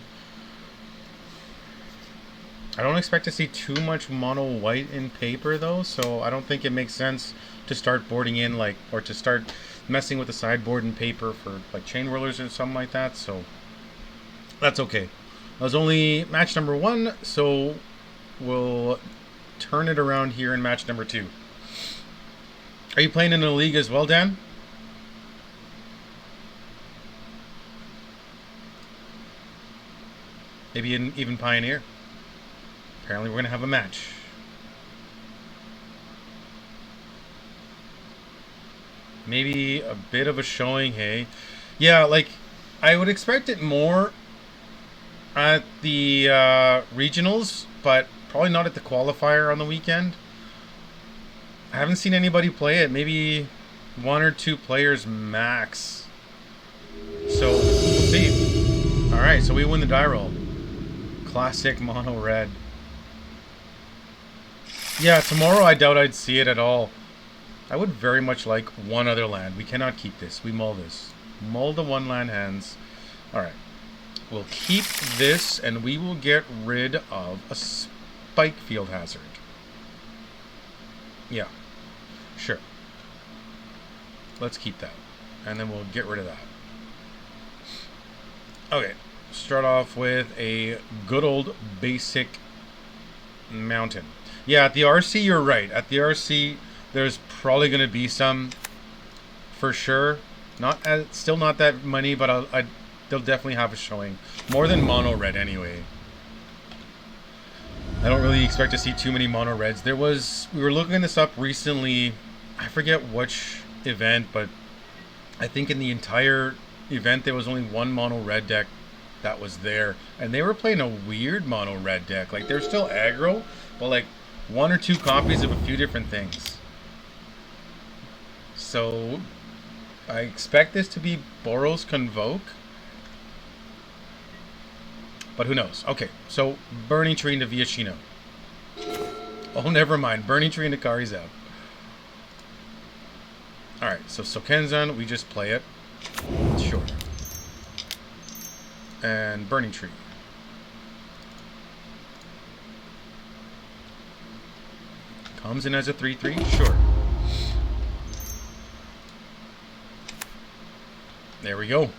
I don't expect to see too much mono white in paper though, so I don't think it makes sense to start boarding in like, or to start messing with the sideboard in paper for like chain whirlers or something like that, so that's okay. That was only match number 1, so we'll turn it around here in match number 2. Are you playing in a league as well, Dan? Maybe even Pioneer? Apparently we're going to have a match. Maybe a bit of a showing, hey? Yeah, like, I would expect it more at the regionals, but probably not at the qualifier on the weekend. I haven't seen anybody play it. Maybe 1 or 2 players max. So, we'll see. Alright, so we win the die roll. Classic mono red. Yeah, tomorrow I doubt I'd see it at all. I would very much like one other land. We cannot keep this. We mull this. Mull the 1 land hands. Alright. We'll keep this, and we will get rid of a spike field hazard. Yeah. Sure. Let's keep that. And then we'll get rid of that. Okay. Start off with a good old basic mountain. Yeah, at the RC, you're right. At the RC, there's probably going to be some, for sure. Still not that many, but they'll definitely have a showing. More than mono red, anyway. I don't really expect to see too many mono reds. We were looking this up recently. I forget which event, but I think in the entire event there was only 1 mono red deck that was there, and they were playing a weird mono red deck. Like, they're still aggro, but like 1 or 2 copies of a few different things. So I expect this to be Boros Convoke, but who knows. Okay, so Burning Tree into Viashino. Oh, never mind. Burning Tree into Kari's out. Alright, so Sokenzan, we just play it. Sure. And Burning Tree. Comes in as a 3/3, sure. There we go.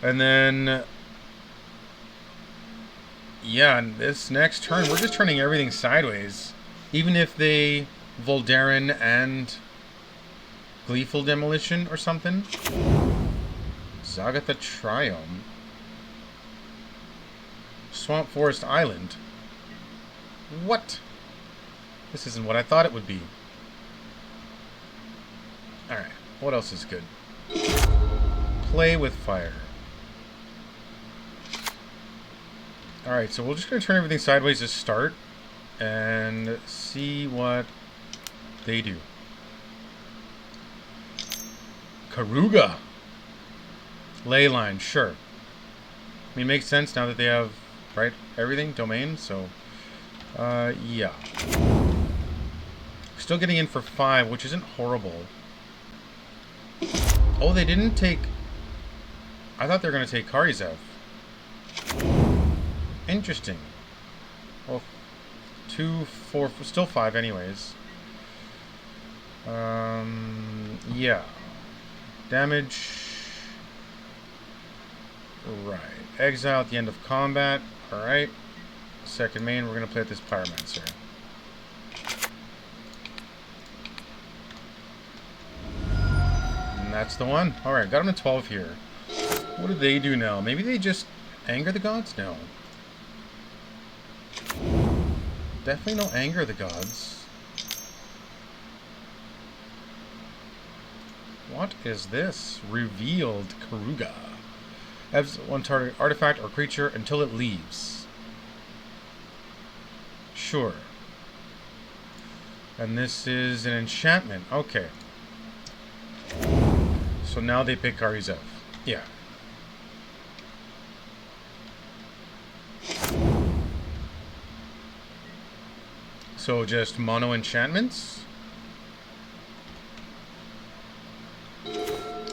And then, yeah, and this next turn, we're just turning everything sideways. Even if they Voldaren and Gleeful Demolition or something. Zagatha Triome. Swamp Forest Island. What? This isn't what I thought it would be. Alright, what else is good? Play with fire. Alright, so we're just going to turn everything sideways to start and see what they do. Karuga. Leyline, sure. I mean, it makes sense now that they have, right, everything, domain, so, yeah. Still getting in for 5, which isn't horrible. Oh, they didn't take... I thought they were going to take Karizev. Interesting. Well, 2, 4, still 5 anyways. Yeah. Damage. Right. Exile at the end of combat. Alright. Second main, we're going to play with this Pyromancer. And that's the one. Alright, got him to 12 here. What do they do now? Maybe they just anger the gods? No. Definitely no anger the gods. What is this? Revealed Karuga. Has one target artifact or creature until it leaves. Sure. And this is an enchantment. Okay. So now they pick Karizev. Yeah. So just mono enchantments?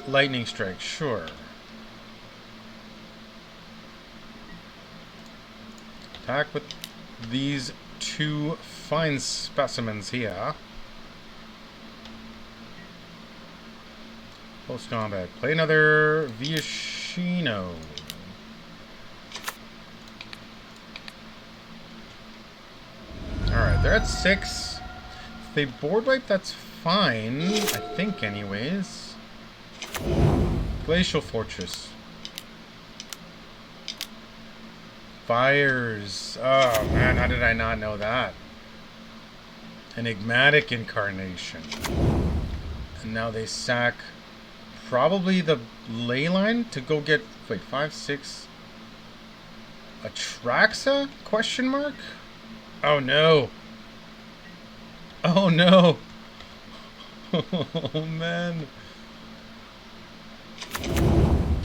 Lightning strike, sure. Attack with these 2 fine specimens here. Post combat. Play another Viashino. Alright, they're at 6. If they board wipe, that's fine. I think, anyways. Glacial Fortress. Fires. Oh, man, how did I not know that? Enigmatic Incarnation. And now they sack probably the Leyline to go get... Wait, 5, 6... Atraxa? Question mark? Oh no. Oh no. Oh man.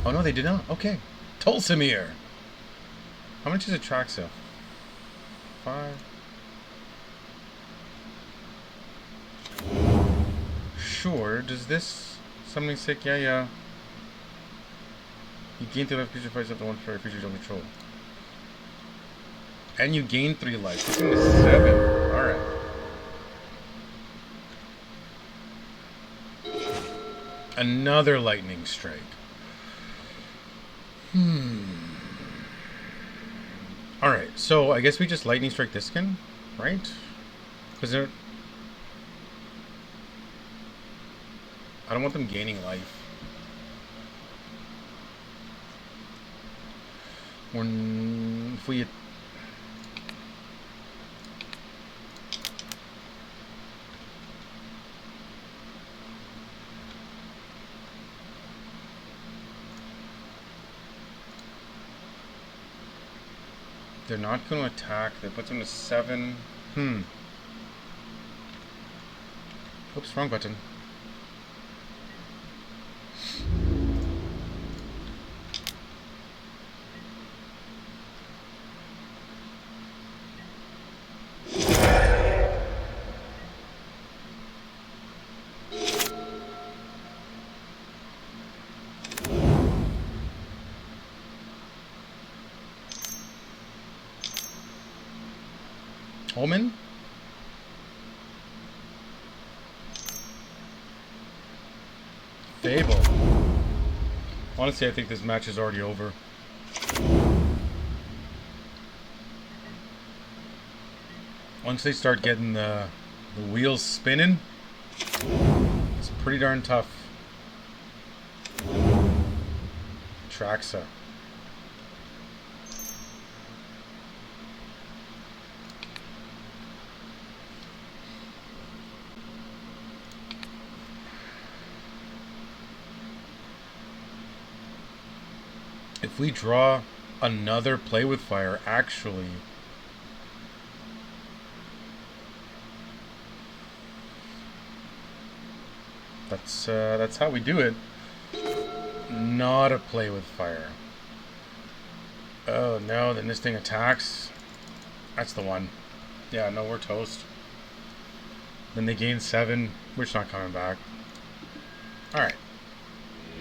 Oh no, they did not. Okay. Tulsimir. How much is Atraxa? 5. Sure. Does this something sick? Yeah, yeah. You gain 3 life creature fights up to 1 for creatures under control. And you gain 3 life. It's into 7. Alright. Another lightning strike. Alright, so I guess we just lightning strike this skin, right? Because they're... I don't want them gaining life. When... If we... They're not going to attack. That puts them to 7. Oops, wrong button. Omen? Fable. Honestly, I think this match is already over. Once they start getting the wheels spinning, it's pretty darn tough. Traxa. If we draw Another play with fire, actually. That's how we do it. Not a play with fire. Oh no, then this thing attacks. That's the one. Yeah, no, we're toast. Then they gain 7. We're just not coming back. Alright.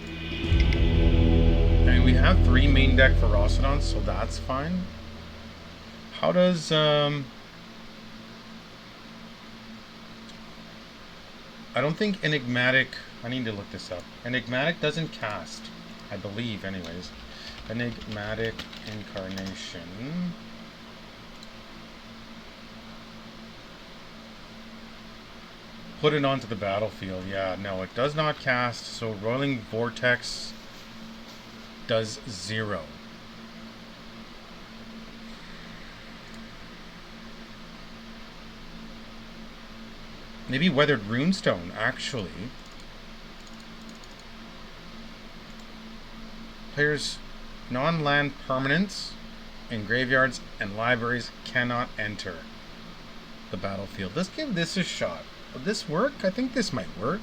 And we have 3 main deck for Rosodon, so that's fine. How does I don't think Enigmatic... I need to look this up. Enigmatic doesn't cast. I believe, anyways. Enigmatic Incarnation. Put it onto the battlefield. Yeah, no, it does not cast. So Roiling Vortex does 0. Maybe Weathered Runestone, actually. Players' non-land permanents in graveyards and libraries cannot enter the battlefield. Let's give this a shot. Will this work? I think this might work.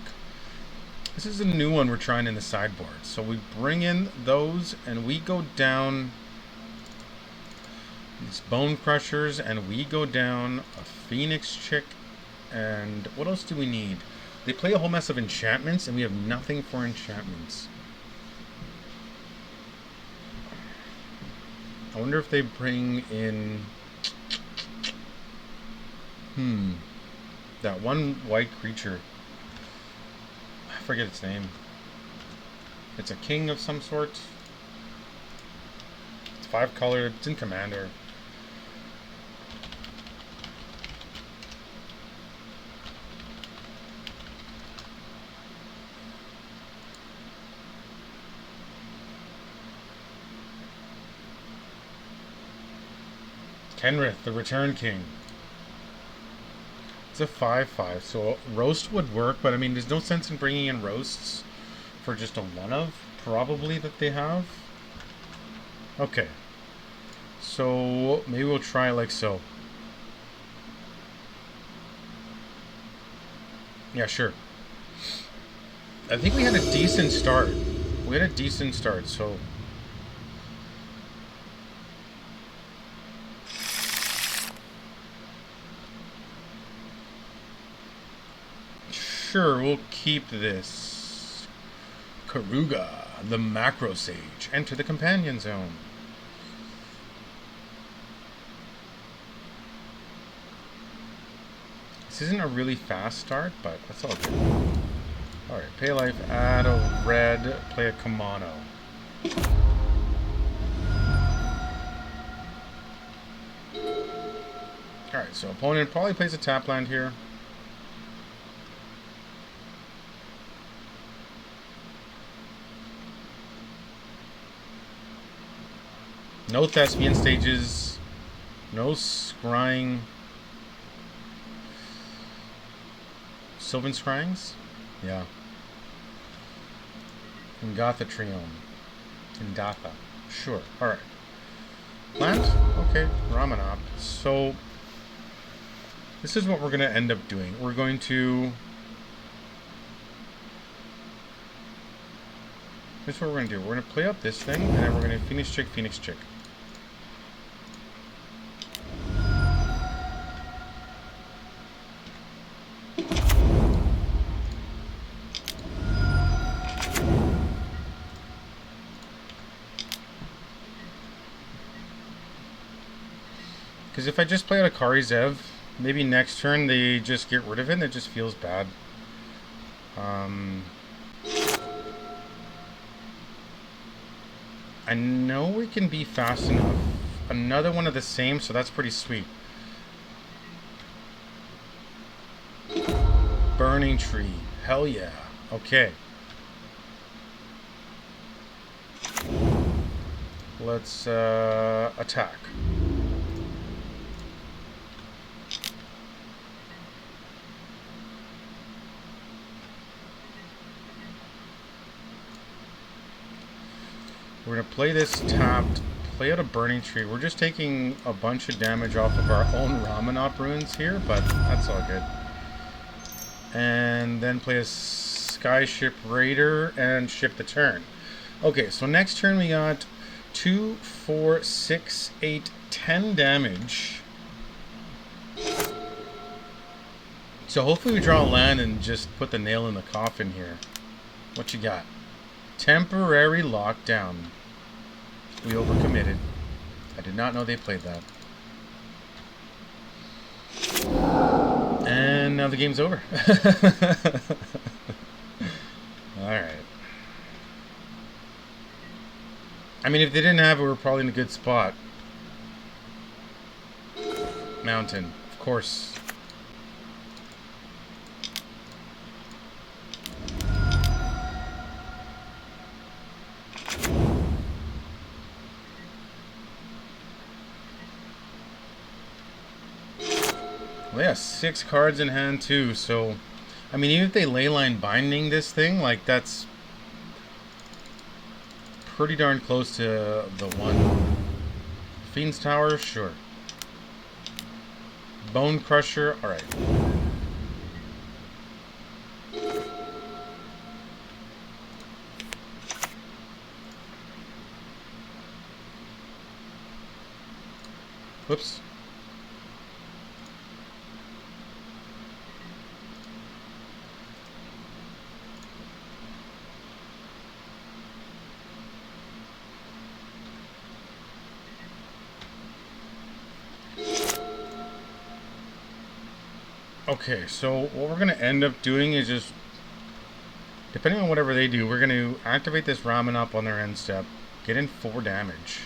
This is a new one we're trying in the sideboard. So we bring in those and we go down these Bone Crushers and we go down a Phoenix Chick. And what else do we need? They play a whole mess of enchantments, and we have nothing for enchantments. I wonder if they bring in... that one white creature. I forget its name. It's a king of some sort. It's 5 color. It's in Commander. Kenrith, the Return King. It's a 5/5, so Roast would work, but I mean, there's no sense in bringing in Roasts for just a 1-of, probably, that they have. Okay. So, maybe we'll try like so. Yeah, sure. I think we had a decent start. We had a decent start, so... Sure, we'll keep this. Karuga, the Macro Sage. Enter the Companion Zone. This isn't a really fast start, but that's all good. Alright, pay life, add a red, play a Kamano. Alright, so opponent probably plays a tap land here. No Thespian stages. No scrying. Sylvan Scryings? Yeah. Ngatha Triome. Ndatha. Sure. Alright. Land? Okay. Ramanop. So, this is what we're going to end up doing. We're going to... This is what we're going to do. We're going to play up this thing, and then we're going to Phoenix Chick, Phoenix Chick. Because if I just play out Akari Zev, maybe next turn they just get rid of it and it just feels bad. I know we can be fast enough. Another one of the same, so that's pretty sweet. Burning Tree. Hell yeah. Okay. Let's attack. We're going to play this tapped, play out a Burning Tree. We're just taking a bunch of damage off of our own Ramanop runes here, but that's all good. And then play a Skyship Raider and ship the turn. Okay, so next turn we got 2, 4, 6, 8, 10 damage. So hopefully we draw a land and just put the nail in the coffin here. What you got? Temporary lockdown. We overcommitted. I did not know they played that. And now the game's over. Alright. I mean, if they didn't have it, we're probably in a good spot. Mountain, of course. Well, yeah, 6 cards in hand too, so I mean, even if they leyline binding this thing, like, that's pretty darn close to the one. Fiend's Tower, sure. Bone Crusher, alright. Whoops. Okay, so what we're going to end up doing is just, depending on whatever they do, we're going to activate this Ramanop on their end step, get in 4 damage.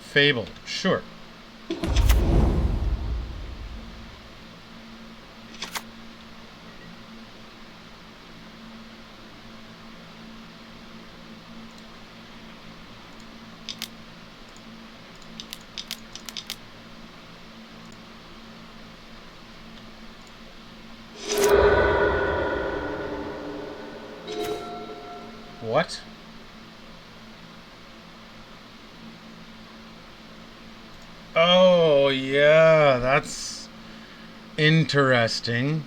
Fable, sure. What? Oh, yeah, that's interesting.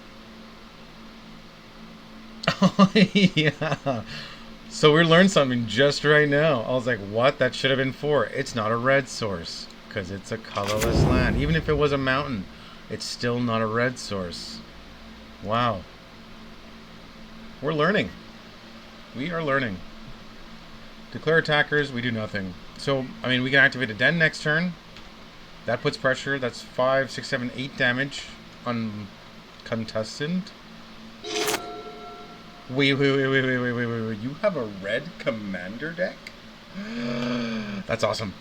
Oh, yeah. So we learned something just right now. I was like, what? That should have been 4. It's not a red source, because it's a colorless land. Even if it was a mountain, it's still not a red source. Wow. We're learning. We are learning. Declare attackers, we do nothing. So, I mean, we can activate a Den next turn. That puts pressure. That's 5, 6, 7, 8 damage on contestant. Wait. You have a red commander deck? That's awesome.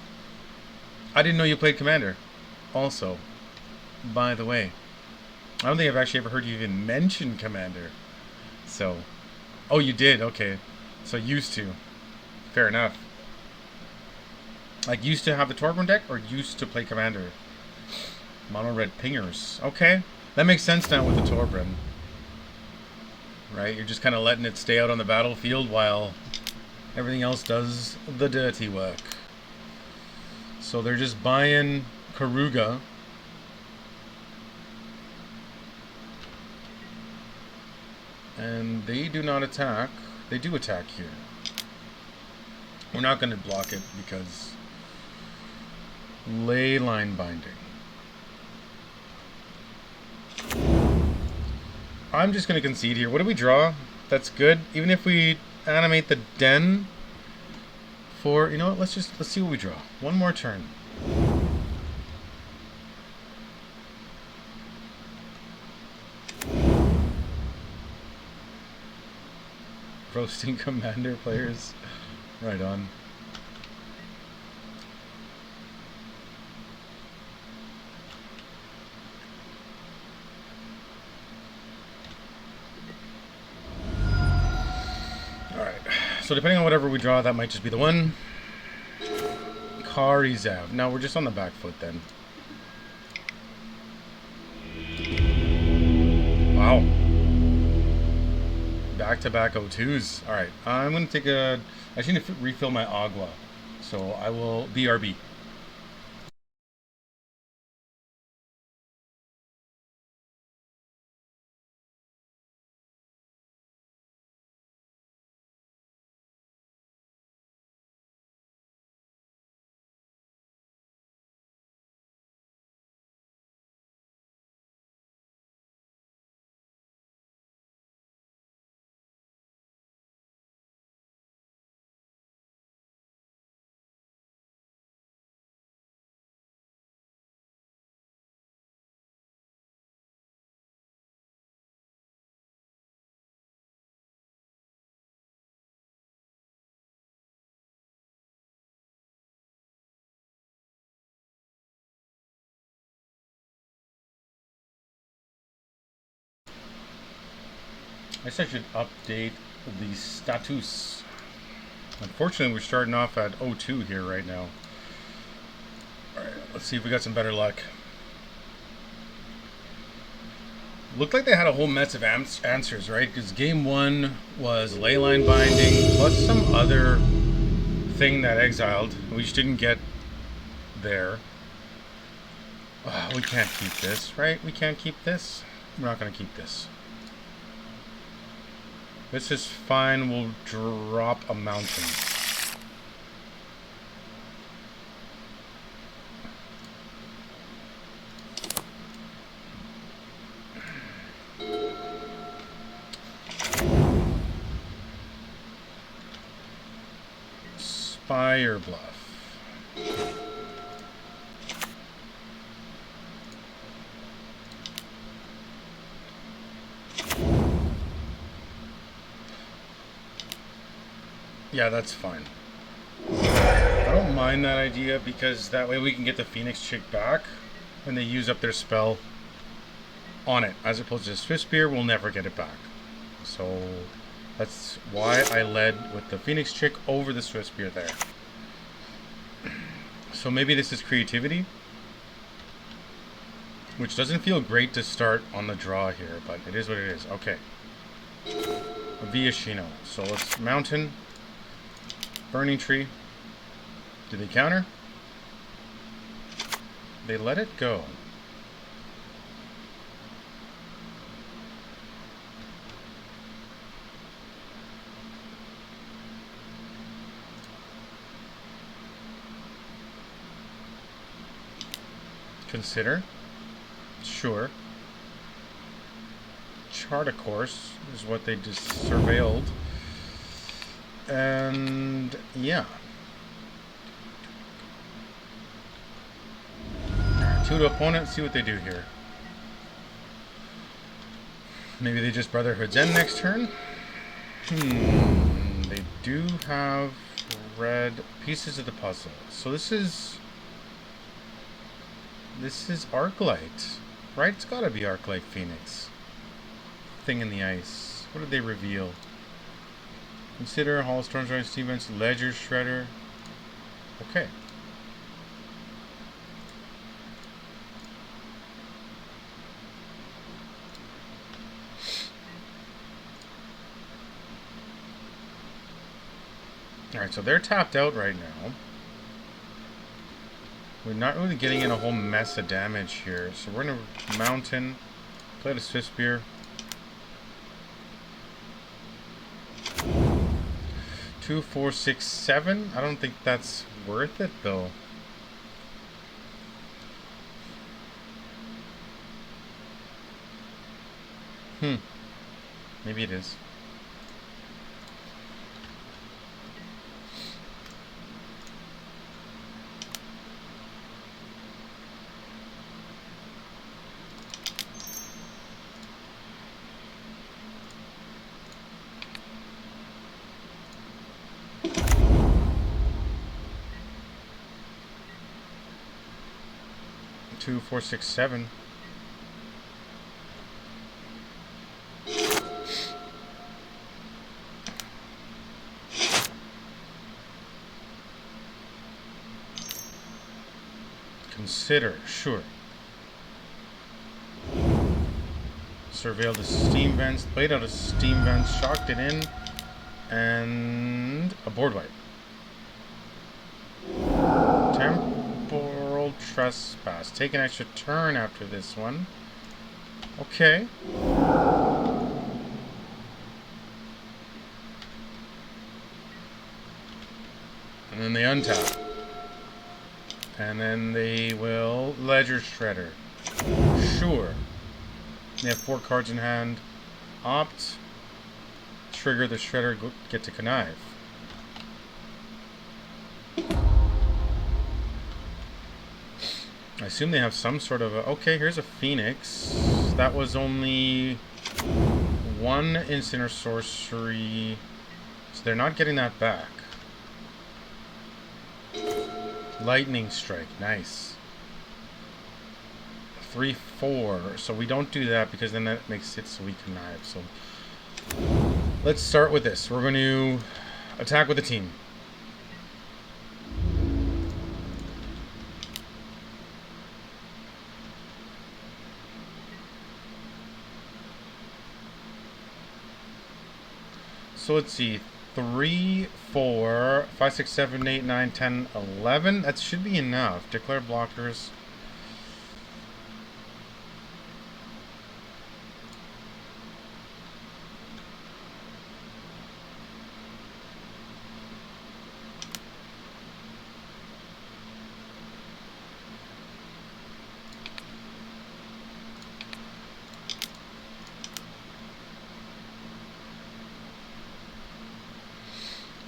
I didn't know you played commander. Also, by the way, I don't think I've actually ever heard you even mention commander. So, oh, you did? Okay. So, used to. Fair enough. Like, used to have the Torbjorn deck, or used to play commander? Mono red pingers. Okay. That makes sense now with the Torbjorn. Right? You're just kind of letting it stay out on the battlefield while everything else does the dirty work. So they're just buying Karuga. And they do not attack. They do attack here. We're not going to block it because ley line binding. I'm just going to concede here. What do we draw? That's good. Even if we animate the den for, you know what, let's see what we draw. One more turn. Roasting commander players. Right on. Alright. So depending on whatever we draw, that might just be the one. Karizav. No, we're just on the back foot then. Wow. back-to-back O2s. All right, I'm gonna take a. I just need to refill my agua, so I will BRB. I guess I should update the status. Unfortunately, we're starting off at O2 here right now. Alright, let's see if we got some better luck. Looked like they had a whole mess of answers, right? Because game 1 was Leyline Binding, plus some other thing that exiled. We just didn't get there. Oh, we can't keep this, right? We can't keep this. We're not going to keep this. This is fine. We'll drop a mountain. Fire Bluff. Yeah, that's fine. I don't mind that idea because that way we can get the Phoenix chick back when they use up their spell on it, as opposed to the Swift Spear, we'll never get it back. So that's why I led with the Phoenix chick over the Swift Spear there. So maybe this is creativity, which doesn't feel great to start on the draw here, but it is what it is. Okay. Viashino. So let's mountain. Burning Tree. Did they counter? They let it go. Consider. Sure. Chart a course is what they just surveilled. And yeah. Two to opponent, see what they do here. Maybe they just Brotherhood's End next turn. They do have red pieces of the puzzle. So this is Arclight, right? It's gotta be Arclight Phoenix. Thing in the ice. What did they reveal? Consider Hall Storm's Rising Stevens, Ledger Shredder. Okay. Alright, so they're tapped out right now. We're not really getting in a whole mess of damage here. So we're going to mountain, play the Swift Spear. 2, 4, 6, 7. I don't think that's worth it though. Maybe it is. Two, 4, 6, 7. Consider, sure. Surveilled the steam vents, played out a steam vents, shocked it in, and a board wipe. Temporal trespass. Take an extra turn after this one. Okay. And then they untap. And then they will Ledger Shredder. Sure. They have 4 cards in hand. Opt. Trigger the Shredder, get to connive. I assume they have some sort of a... Okay, here's a Phoenix. That was only 1 instant or sorcery. So they're not getting that back. Lightning Strike, nice. 3/4, so we don't do that because then that makes it so we connive. So let's start with this. We're going to attack with the team. So let's see. 3, 4, 5, 6, 7, 8, 9, 10, 11. That should be enough. Declare blockers.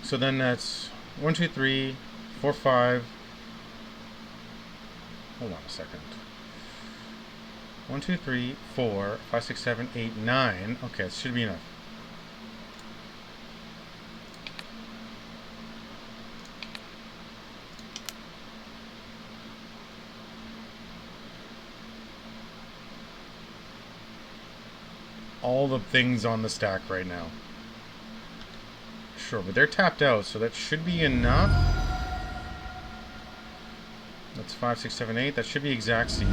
So then that's 1, 2, 3, 4, 5. Hold on a second. 1, 2, 3, 4, 5, 6, 7, 8, 9. Okay, it should be enough. All the things on the stack right now. Sure, but they're tapped out, so that should be enough. That's 5, 6, 7, 8. That should be Exactsies.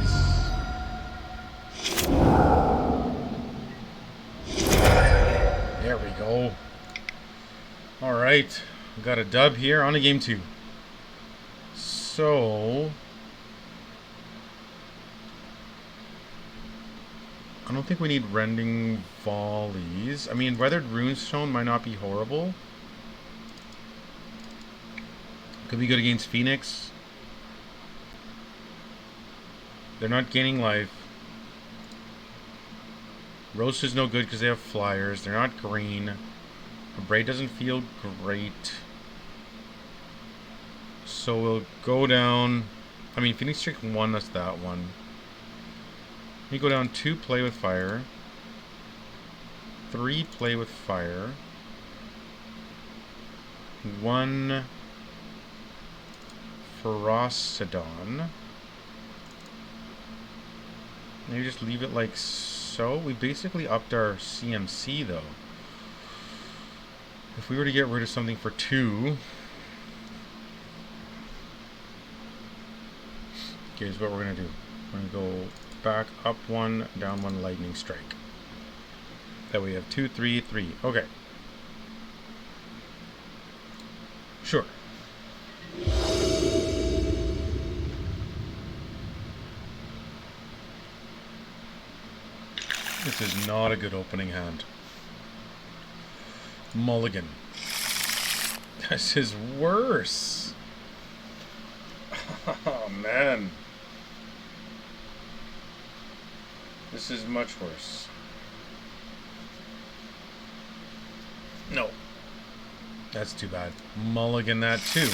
There we go. Alright. We got a dub here on to game 2. So... I don't think we need Rending Volleys. I mean, Weathered Runestone might not be horrible. Could be good against Phoenix. They're not gaining life. Roast is no good because they have flyers. They're not green. Braid doesn't feel great. So we'll go down. I mean, Phoenix Trick won us that one. We go down 2, play with fire. 3, play with fire. 1, Ferocidon. Maybe just leave it like so. We basically upped our CMC though. If we were to get rid of something for 2. Okay, here's what we're gonna do. We're gonna go back, up 1, down 1, Lightning Strike. That way we have 2, 3, 3. Okay. Sure. This is not a good opening hand. Mulligan. This is worse. Oh, man. This is much worse. No. That's too bad. Mulligan that too.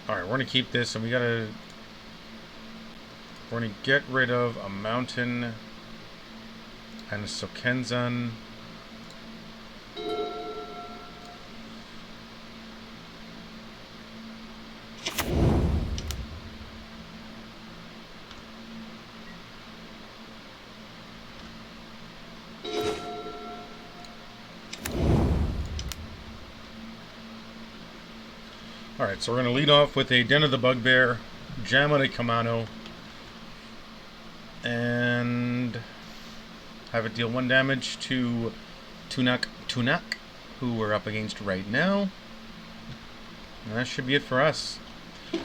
Alright, we're going to keep this and we're going to get rid of a mountain and a Sokenzan. Alright, so we're going to lead off with a Den of the 'Jam on a Kamano. And Have it deal 1 damage to Tunak, who we're up against right now. And that should be it for us. I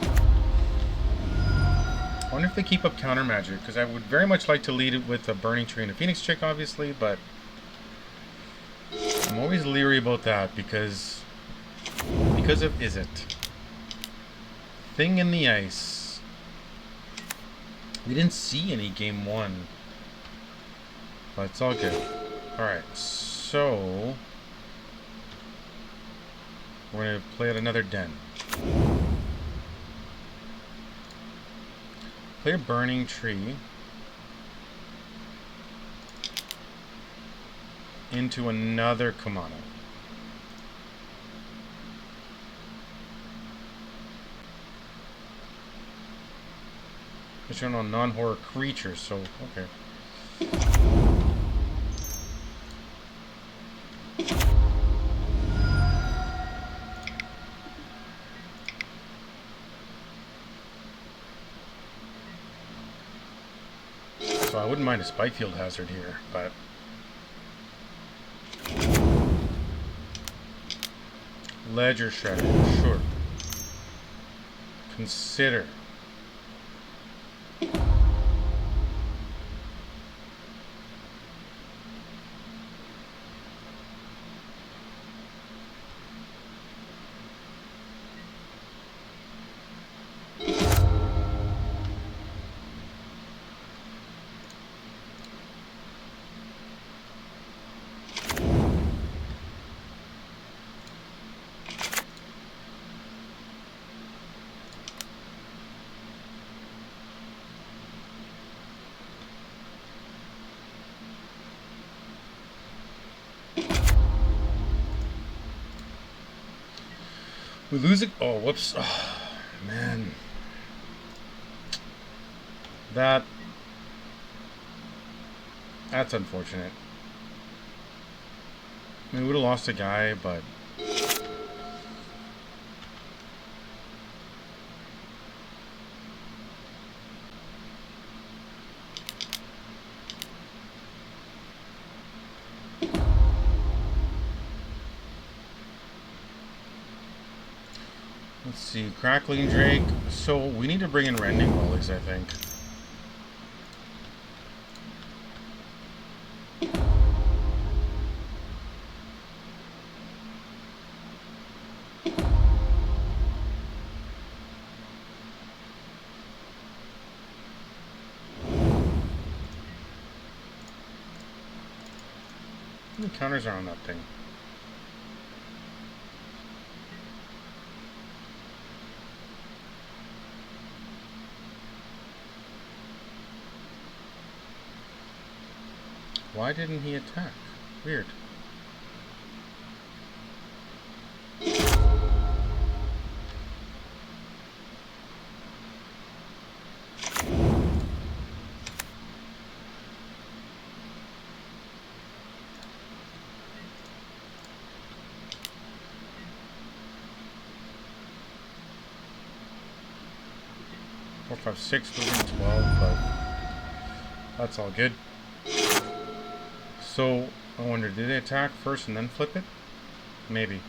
wonder if they keep up counter magic, because I would very much like to lead it with a Burning Tree and a Phoenix Chick, obviously, but I'm always leery about that because of Is It. Thing in the Ice. We didn't see any game 1, but it's all good. Alright, so we're going to play at another den. Play a Burning Tree into another Kamano. It's on non-horror creatures, so okay. So I wouldn't mind a Spikefield Hazard here, but Ledger Shredder, sure. Consider. We lose it. Oh, whoops. Oh, man. That's unfortunate. I mean, we would have lost a guy, but let's see, Crackling Drake. So we need to bring in Rending Volleys, I think. How many counters are on that thing? Why didn't he attack? Weird. Four, five, six, within 12, but that's all good. So, I wonder, did they attack first and then flip it? Maybe.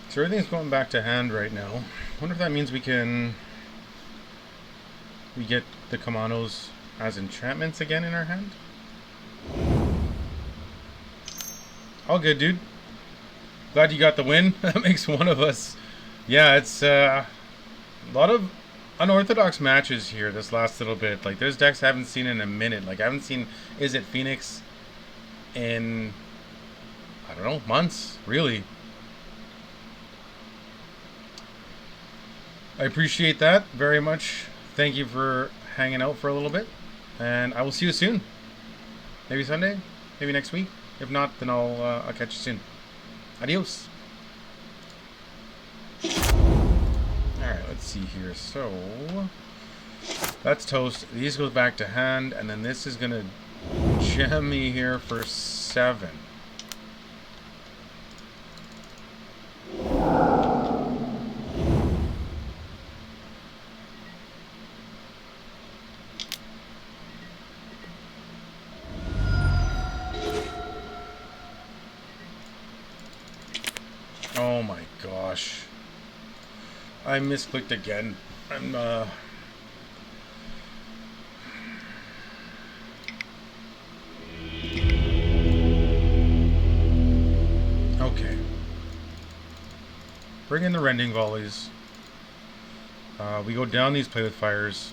So everything's going back to hand right now. I wonder if that means we get the Kamanos as enchantments again in our hand? All good, dude. Glad you got the win. That makes one of us. Yeah, it's a lot of unorthodox matches here this last little bit. Like, there's decks I haven't seen in a minute. Like, I haven't seen Is It Phoenix in, I don't know, months, really. I appreciate that very much. Thank you for hanging out for a little bit. And I will see you soon. Maybe Sunday, maybe next week. If not, then I'll catch you soon. Adios. Alright, let's see here. So, that's toast. These go back to hand, and then this is going to gem me here for 7. Oh my gosh. I misclicked again. I'm okay. Bring in the rending volleys. We go down these play with fires.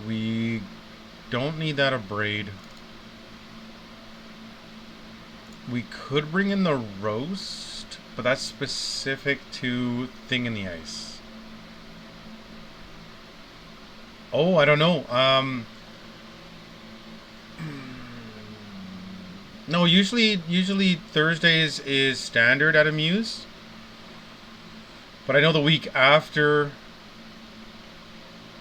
We don't need that abrade. We could bring in the roast, but that's specific to Thing in the Ice. Oh, I don't know. No, usually Thursdays is standard at Amuse. But I know the week after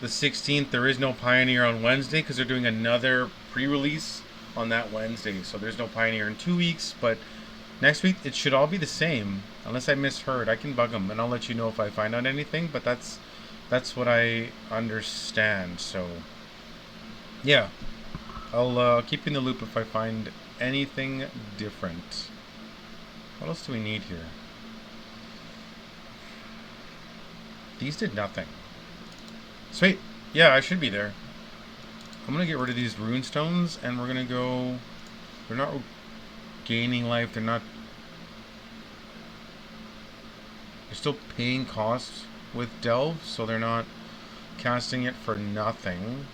the 16th, there is no Pioneer on Wednesday because they're doing another pre-release on that Wednesday. So there's no Pioneer in 2 weeks, but next week it should all be the same. Unless I misheard. I can bug them and I'll let you know if I find out anything, but that's what I understand. So yeah, I'll keep you in the loop if I find anything different. What else do we need here? These did nothing. Sweet. Yeah, I should be there. I'm going to get rid of these rune stones, and we're going to go... They're not gaining life. They're still paying costs with Delve, so they're not casting it for nothing.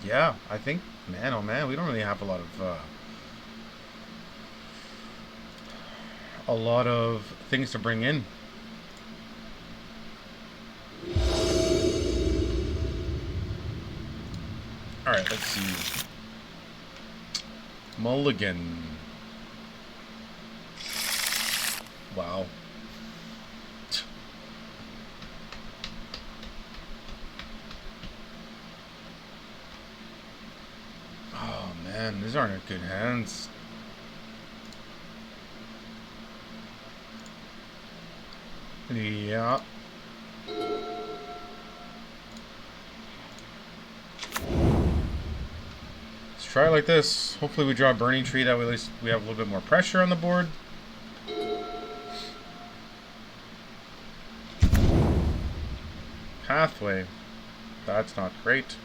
Yeah, I think... Man, oh man, we don't really have a lot of things to bring in. Alright, let's see. Mulligan. Wow. Oh man, these aren't good hands. Yeah. Let's try it like this. Hopefully we draw a Burning Tree, that way at least we have a little bit more pressure on the board. Pathway. That's not great.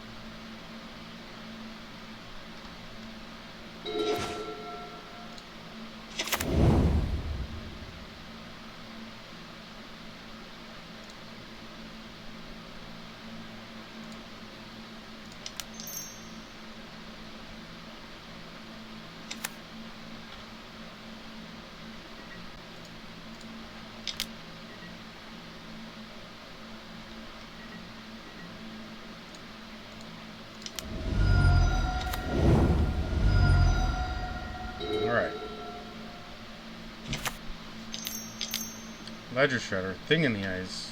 Ledger Shredder, Thing in the Eyes.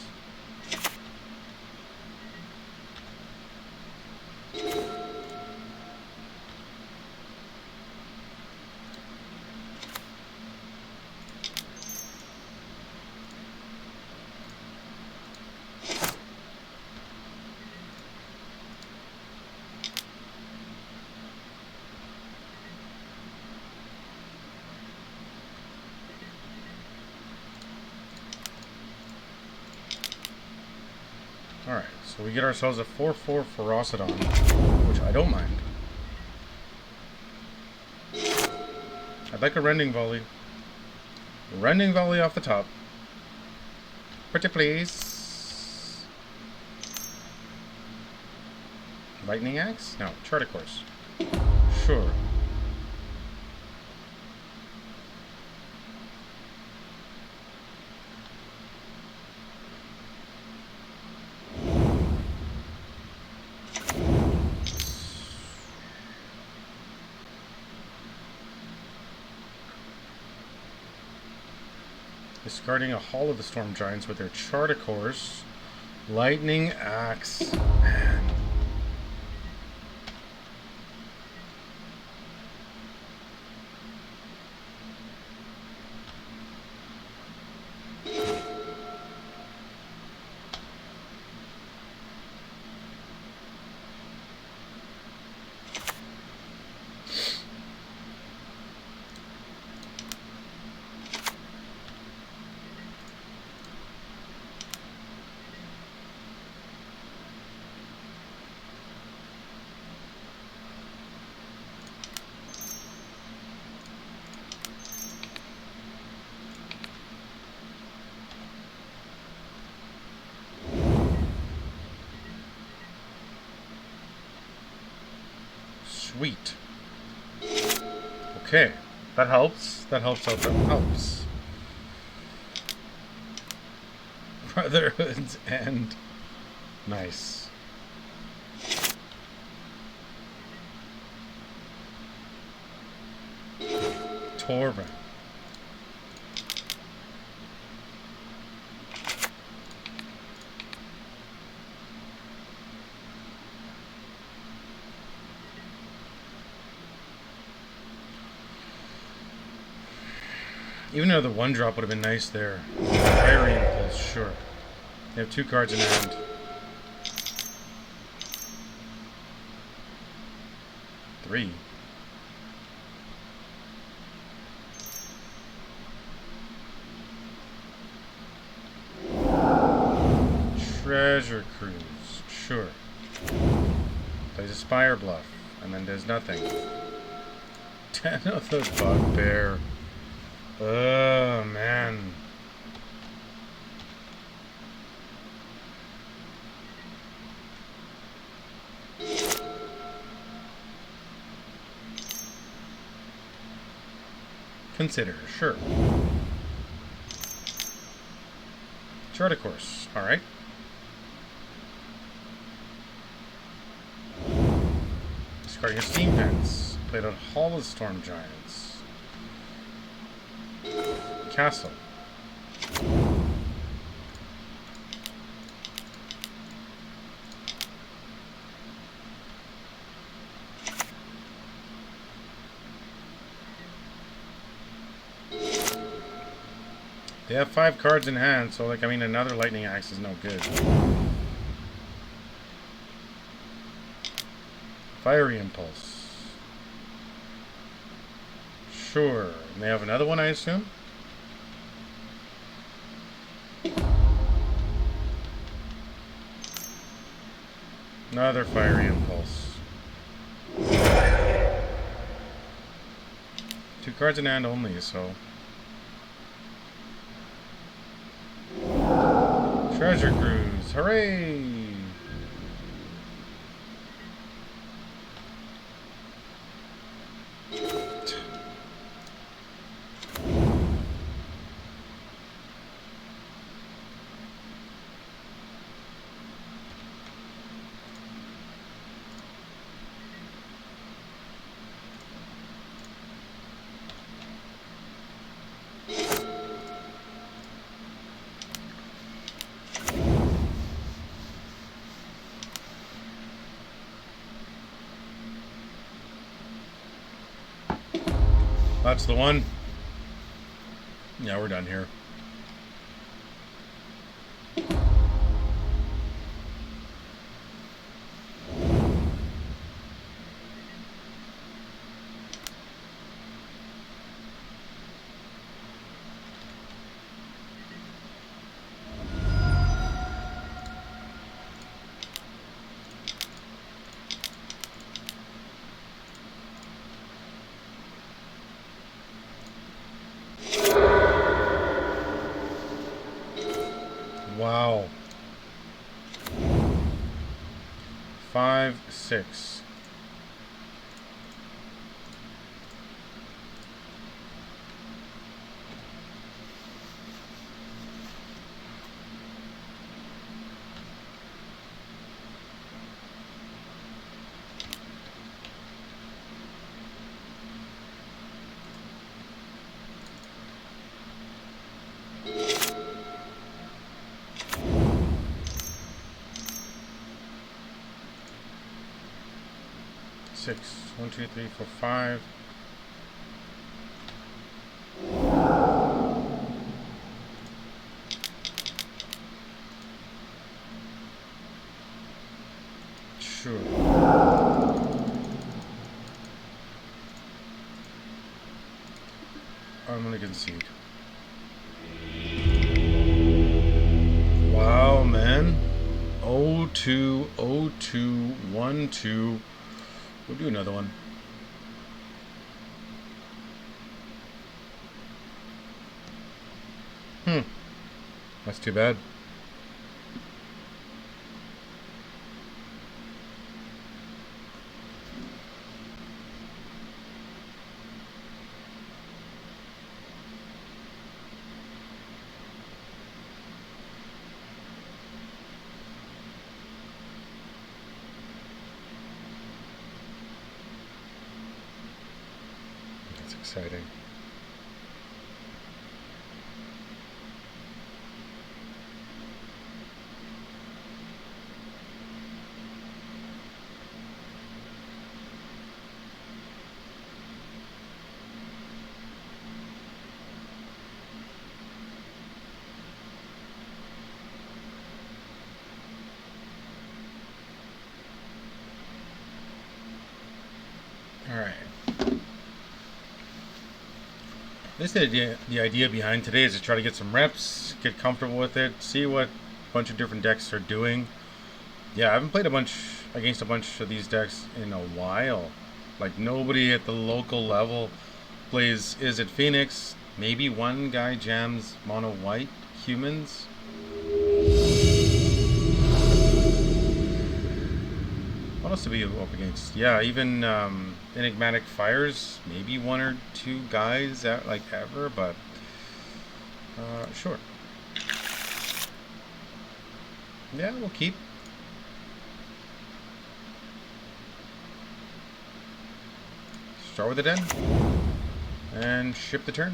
Alright, so we get ourselves a 4/4 Ferocidon, which I don't mind. I'd like a Rending Volley. Rending Volley off the top. Pretty please. Lightning Axe? No, Chart a Course. Sure. Discarding a Hall of the Storm Giants with their Chart a Course. Lightning Axe. Man. Sweet. Okay, that helps. That helps out. That helps. Brotherhood's End. Nice. Torben. Even though the one drop would have been nice there. Fiery Impulse, sure. They have 2 cards in hand. Three. Treasure Cruise, sure. Plays a Spire Bluff, and then does nothing. 10 of the Bugbear. Oh, man. Consider, sure. Chart a Course, alright. Discarding a Steam Pence. Played on Hall of Storm Giants. Castle. They have 5 cards in hand, so like, I mean, another Lightning Axe is no good. Fiery Impulse. Sure. And they have another one, I assume? Another Fiery Impulse. 2 cards in hand only, so... Treasure Cruise, hooray! That's the one. Yeah, we're done here. 5, 6. Six. 1, 2, 3, 4, 5. Sure. I'm gonna concede. Wow, man. 0-2, 0-2, 1-2. We'll do another one. That's too bad. That's exciting. Alright. This the idea behind today is to try to get some reps, get comfortable with it, see what a bunch of different decks are doing. Yeah, I haven't played against a bunch of these decks in a while. Like, nobody at the local level plays Izzet Phoenix. Maybe one guy jams mono white humans. What else do we go up against? Yeah, even Enigmatic Fires. Maybe one or two guys like ever, but sure. Yeah, we'll keep. Start with the den and ship the turn.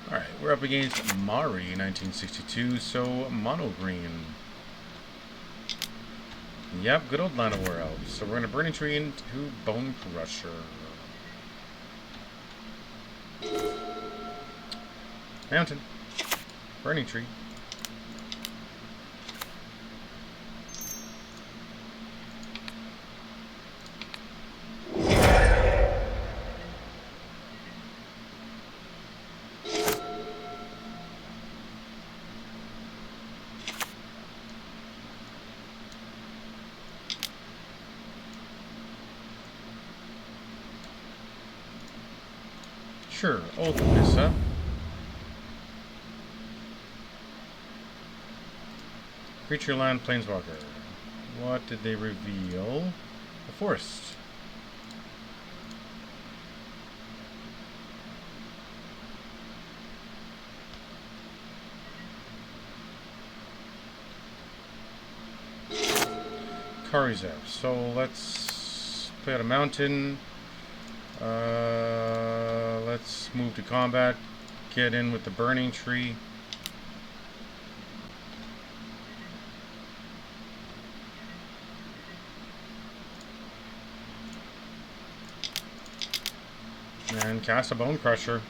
Alright, we're up against Mari 1962, so mono green. Yep, good old Llanowar Elves. So we're going to Burning Tree into Bone Crusher. Mountain. Burning Tree. Sure, open this up. Creature land planeswalker. What did they reveal? A forest. Karizev. So let's play out a mountain. Let's move to combat. Get in with the Burning Tree. And cast a Bone Crusher.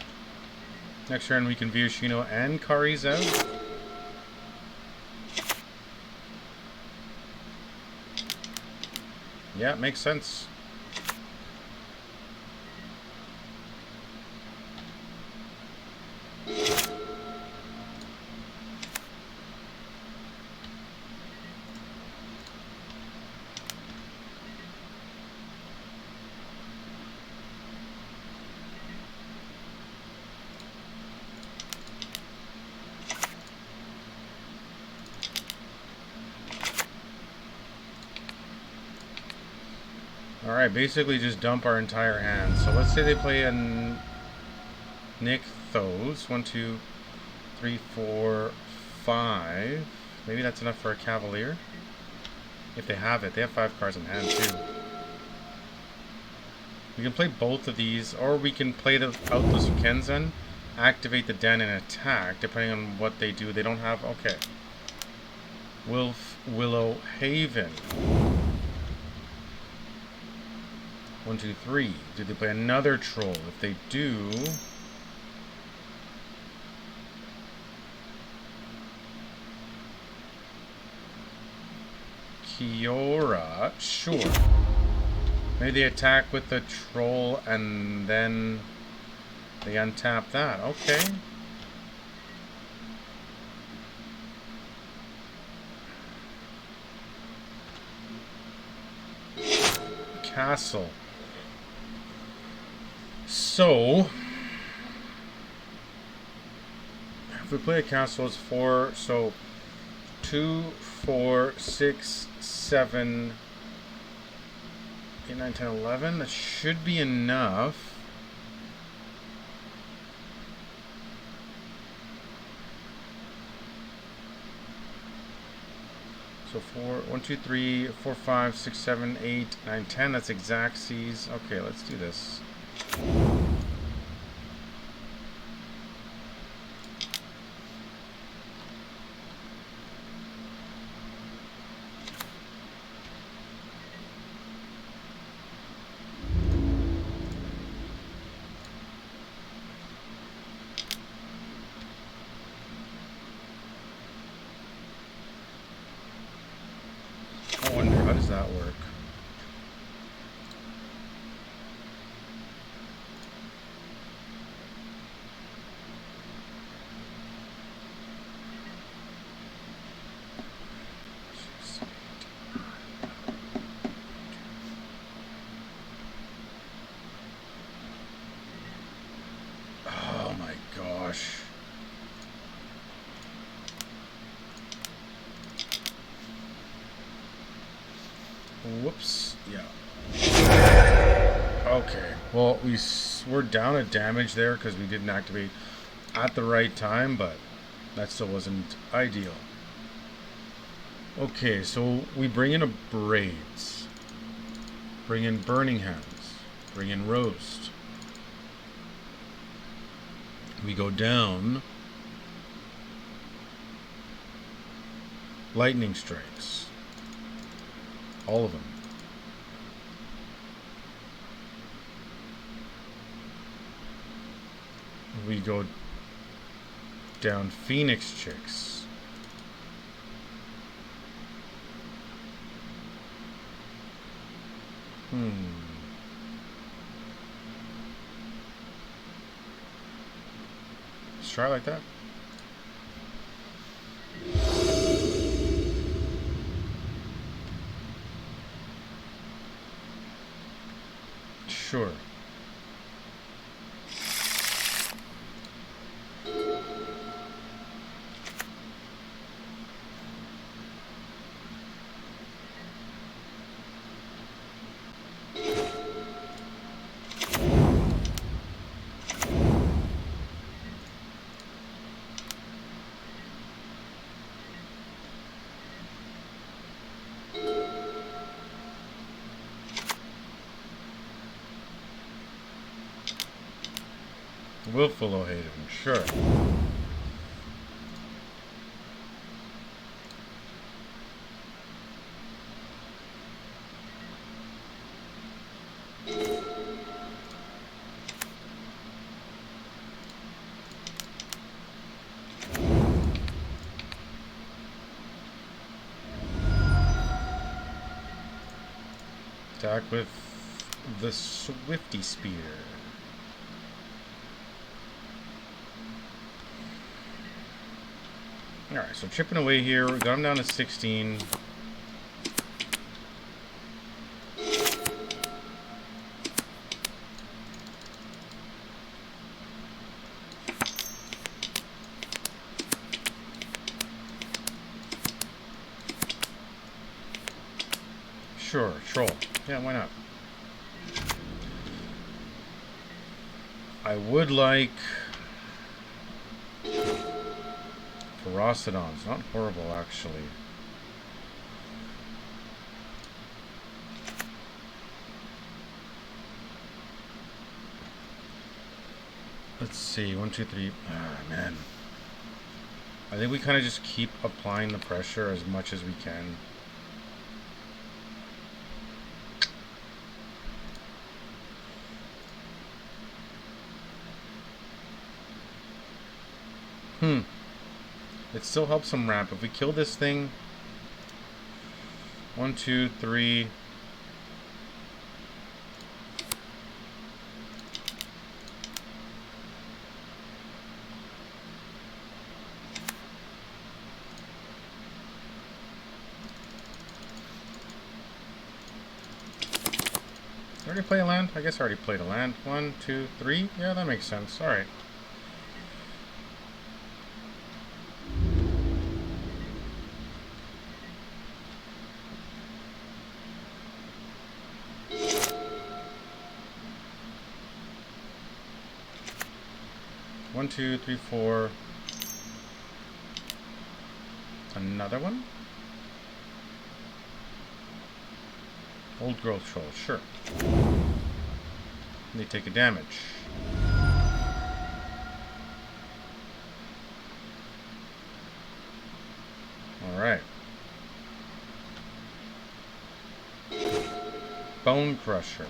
Next turn we can Viashino and Karizev. Yeah, makes sense. Alright, basically just dump our entire hand. So let's say they play a Nykthos. 1, 2, 3, 4, 5. Maybe that's enough for a Cavalier. If they have it. They have 5 cards in hand too. We can play both of these, or we can play out the Zukenzen, activate the den and attack, depending on what they do. They don't have... Okay. Willow Haven. 1, 2, 3. Do they play another troll? If they do... Kiora. Sure. Maybe they attack with the troll and then they untap that. Okay. Castle. So, if we play a castle, it's 4. So, 2, 4, 6, 7, 8, 9, 10, 11. That should be enough. So 1, 2, 3, 4, 5, 6, 7, 8, 9, 10. That's Xaxes. Okay, let's do this. I wonder, how does that work? Oh my gosh. Whoops. Yeah. Okay. Well, we're down a damage there because we didn't activate at the right time, but that still wasn't ideal. Okay, so we bring in a Braids. Bring in Burning Hands. Bring in Roast. We go down. Lightning Strikes. All of them. We go down Phoenix Chicks. Let's try it like that. Sure. Willful O'Haven, sure. Attack with the Swifty Spear. Alright, so chipping away here, we got him down to 16. Sure, troll. Yeah, why not? I would like Ferocidons. Not horrible, actually. Let's see. 1, 2, 3. Oh, man. I think we kind of just keep applying the pressure as much as we can. It still helps them ramp. If we kill this thing, 1, 2, 3. Already play a land? I guess I already played a land. 1, 2, 3. Yeah, that makes sense. All right. One, two, three, four. Another one? Old growth troll, sure. They take a damage. Alright. Bone Crusher.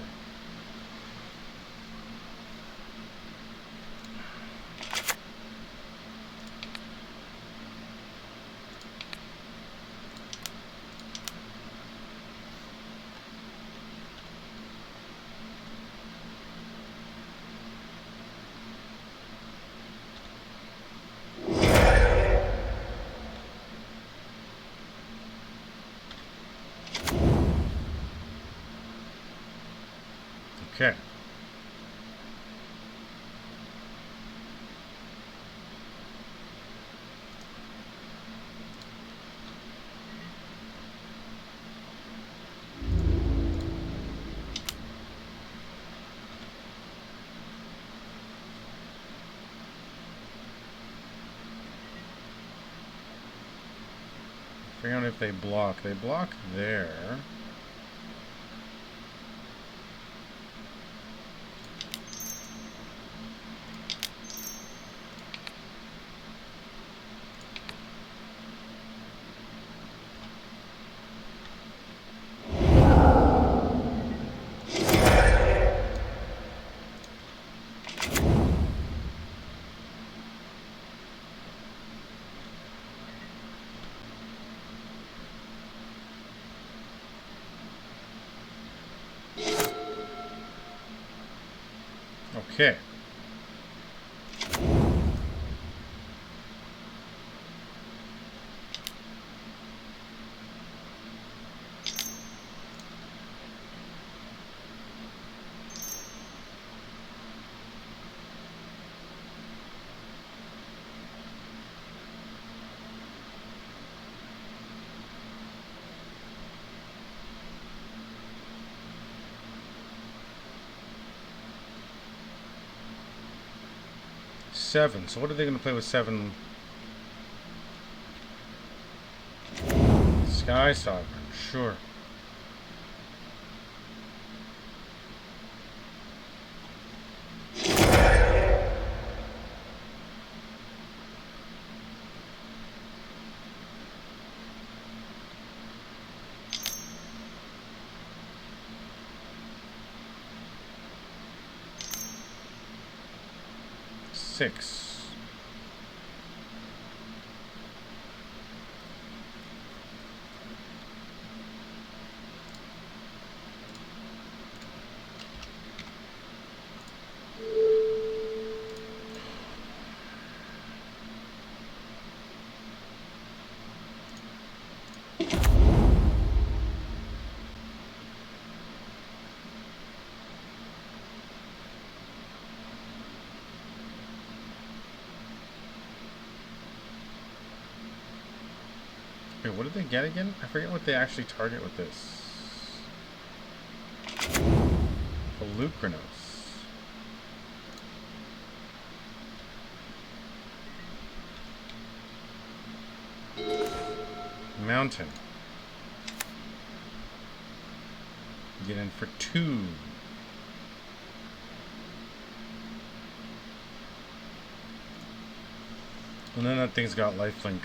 Okay. Figure out if they block. They block there. Okay. Seven. So what are they going to play with 7? Sky Sovereign. Sure. Six. Wait, what did they get again? I forget what they actually target with this. Volucranos. mountain. Get in for 2. And then that thing's got lifelink.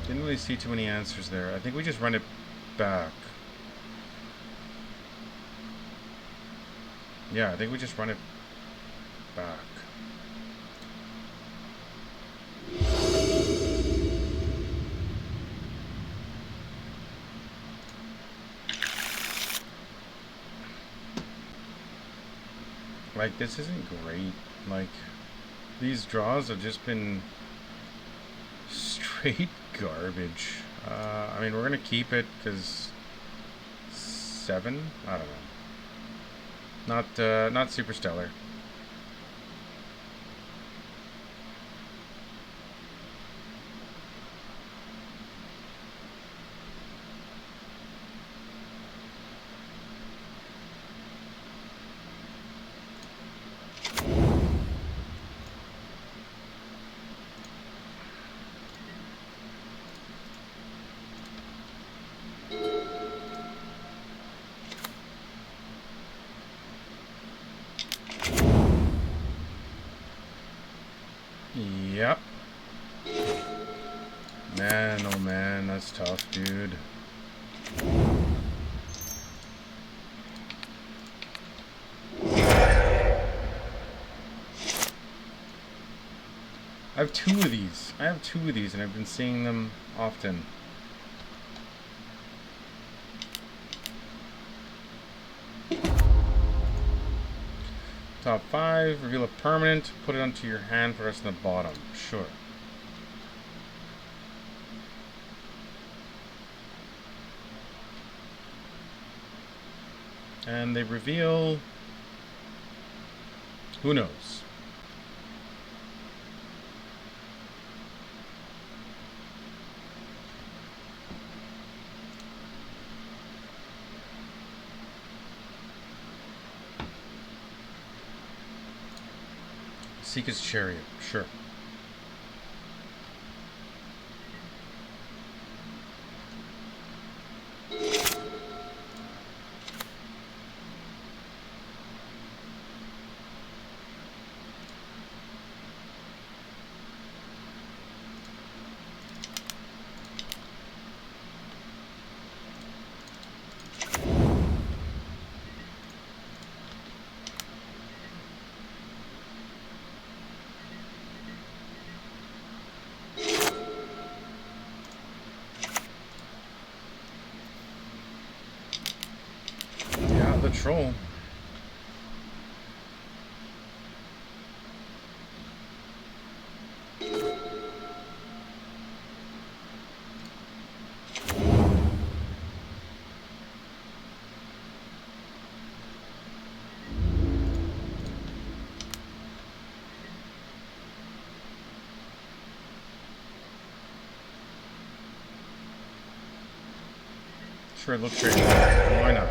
Didn't really see too many answers there. I think we just run it back. Yeah, I think we just run it back. Like, this isn't great. Like, these draws have just been straight garbage. I mean, we're gonna keep it because 7? I don't know. Not super stellar. Yep. Man, oh man, that's tough, dude. I have 2 of these. I have 2 of these, and I've been seeing them often. Top 5, reveal a permanent, put it onto your hand, put the rest on the bottom. Sure. And they reveal... Who knows? Seeker's Chariot, sure. The troll. Sure, it looks great. Why not?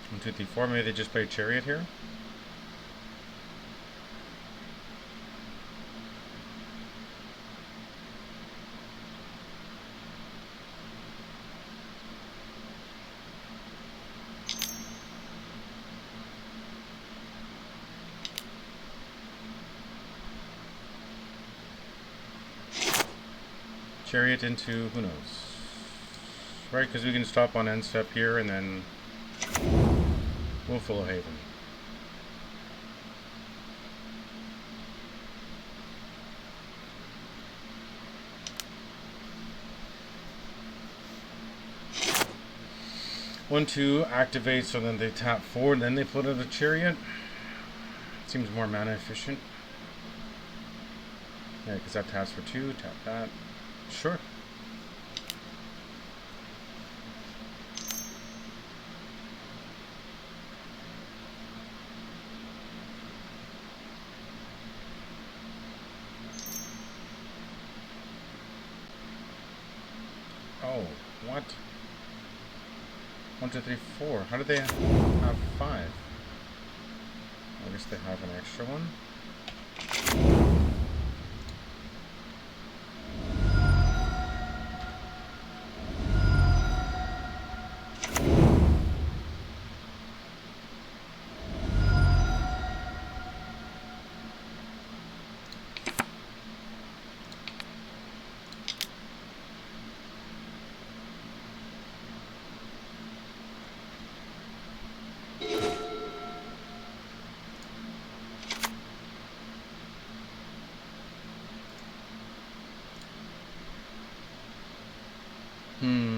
One, 2, 3, 4. Maybe they just play Chariot here. Chariot into who knows? Right, because we can stop on end step here and then Wolf Haven. 1/2 activate, so then they tap 4, and then they put out a chariot. Seems more mana efficient. Yeah, because that taps for 2, tap that. Sure. Oh, what? 1, 2, 3, 4. How did they have 5? I guess they have an extra one.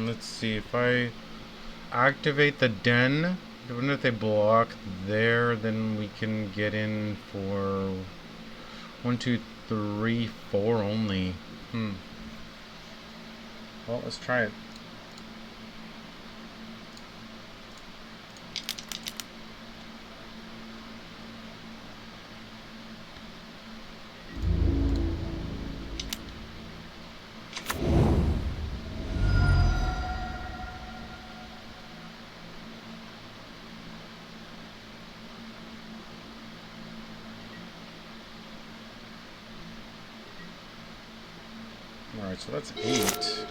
Let's see. If I activate the den, even if they block there, then we can get in for 1, 2, 3, 4 only. Well, let's try it. Alright, so that's 8.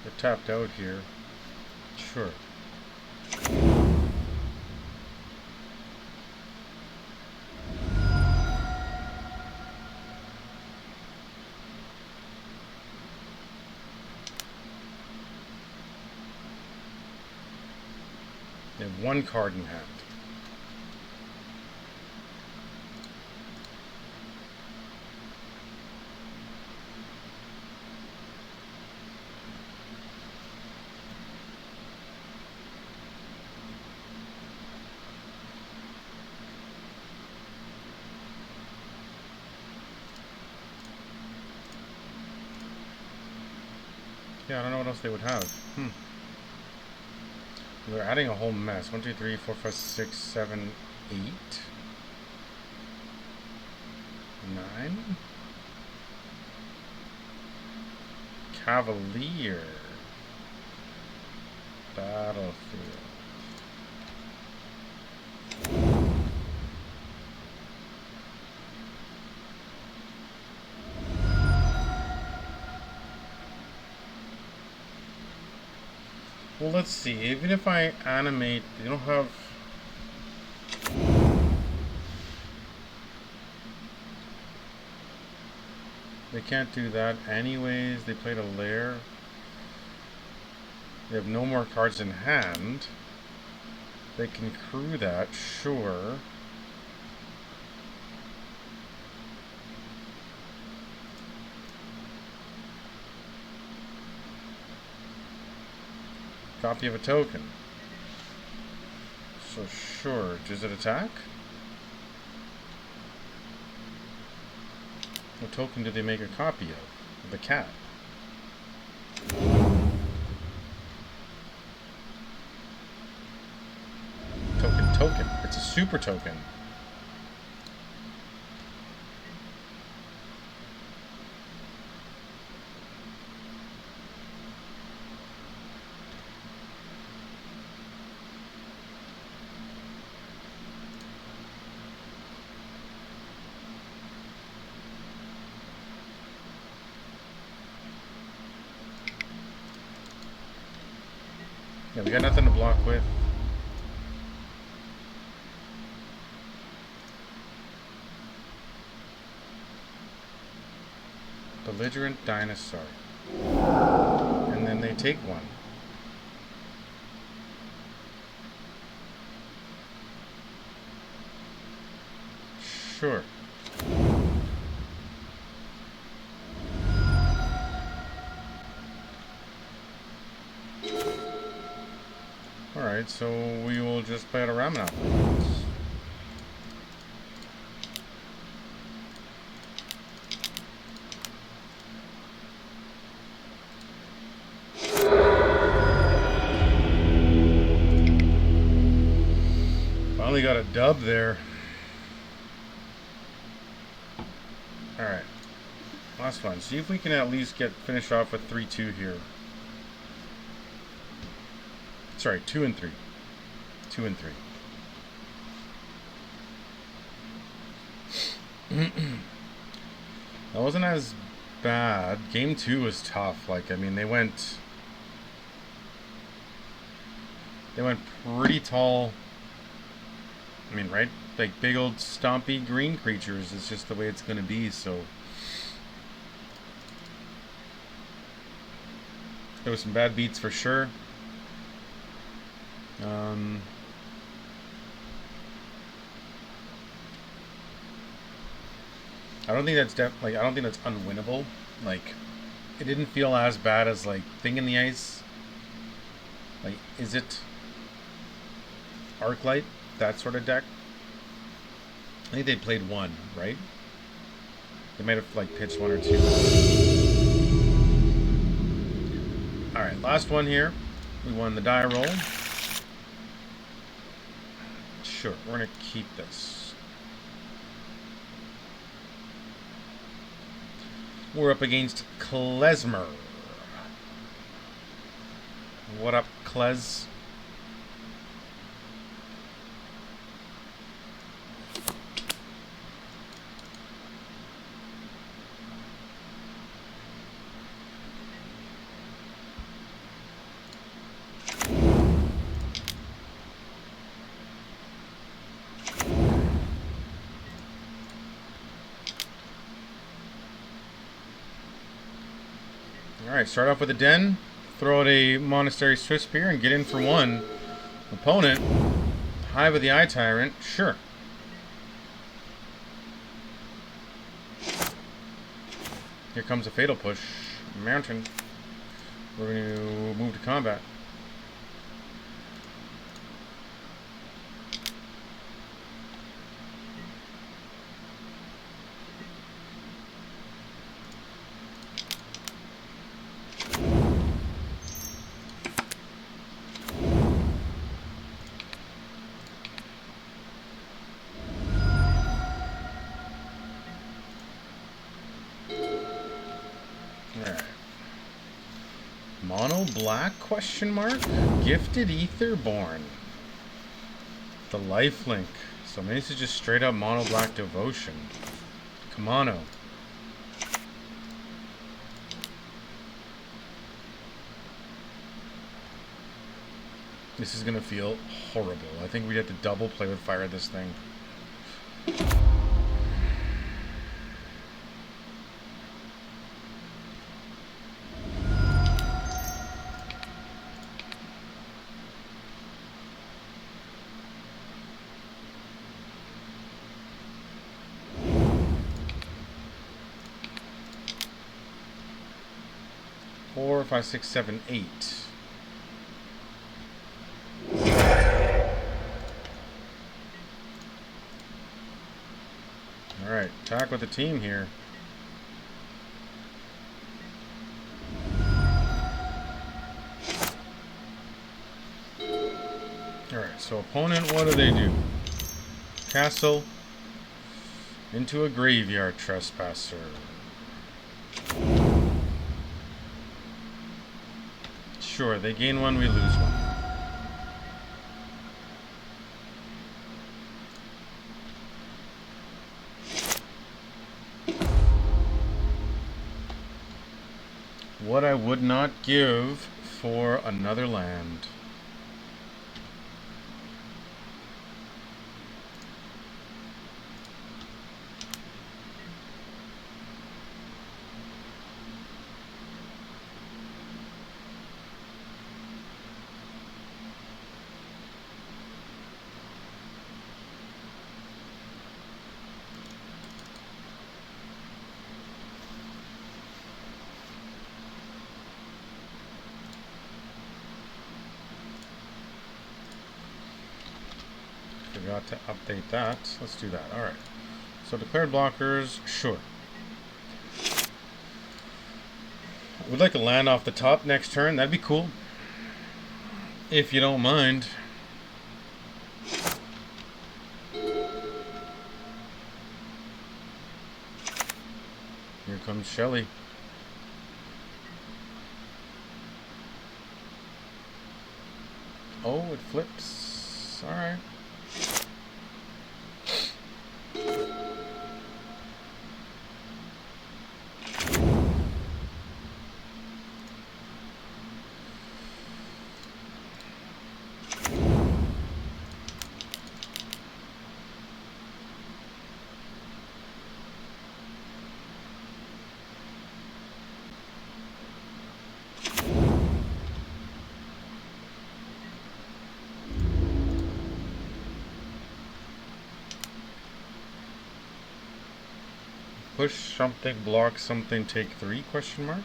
We're tapped out here. Sure. They have 1 card in hand. Yeah, I don't know what else they would have. They're adding a whole mess. 1, 2, 3, 4, 5, 6, 7, 8, 9. Cavalier. Battlefield. Well, let's see. Even if I animate, they don't have... They can't do that anyways. They played a lair. They have no more cards in hand. They can crew that, sure. Copy of a token. So sure, does it attack? What token did they make a copy of? The cat. Token. It's a super token. Yeah, we got nothing to block with. Belligerent dinosaur. And then they take one. Sure. Alright, so we will just play out a Ramen. Finally got a dub there. Alright. Last one. See if we can at least finish off with 3-2 here. Sorry, 2 and 3. 2 and 3. That wasn't as bad. Game 2 was tough. Like, I mean, they went pretty tall. I mean, right? Like big old stompy green creatures. It's just the way it's going to be, so. There was some bad beats for sure. I don't think that's I don't think that's unwinnable. Like, it didn't feel as bad as like Thing in the Ice. Like, is it Arclight? That sort of deck? I think they played one, right? They might have like pitched 1 or 2. Alright, last one here. We won the die roll. Sure, we're gonna keep this. We're up against Klezmer. What up, Klez? Alright, start off with a Den, throw out a Monastery Swiftspear, and get in for 1. Opponent, Hive of the Eye Tyrant, sure. Here comes a Fatal Push. Mountain. We're going to move to combat. Mono black question mark? Gifted Etherborn. The lifelink. So maybe this is just straight up mono black devotion. Kamano. This is gonna feel horrible. I think we'd have to double play with fire this thing. Four, 5, 6, 7, 8. Alright, attack with the team here. Alright, so opponent, what do? Castle into a graveyard trespasser. Sure, they gain 1, we lose 1. What I would not give for another land. Forgot to update that. Let's do that. Alright. So declared blockers, sure. Would like to land off the top next turn. That'd be cool. If you don't mind. Here comes Shelly. Oh, it flips. Alright. Push something, block something, take 3, question mark?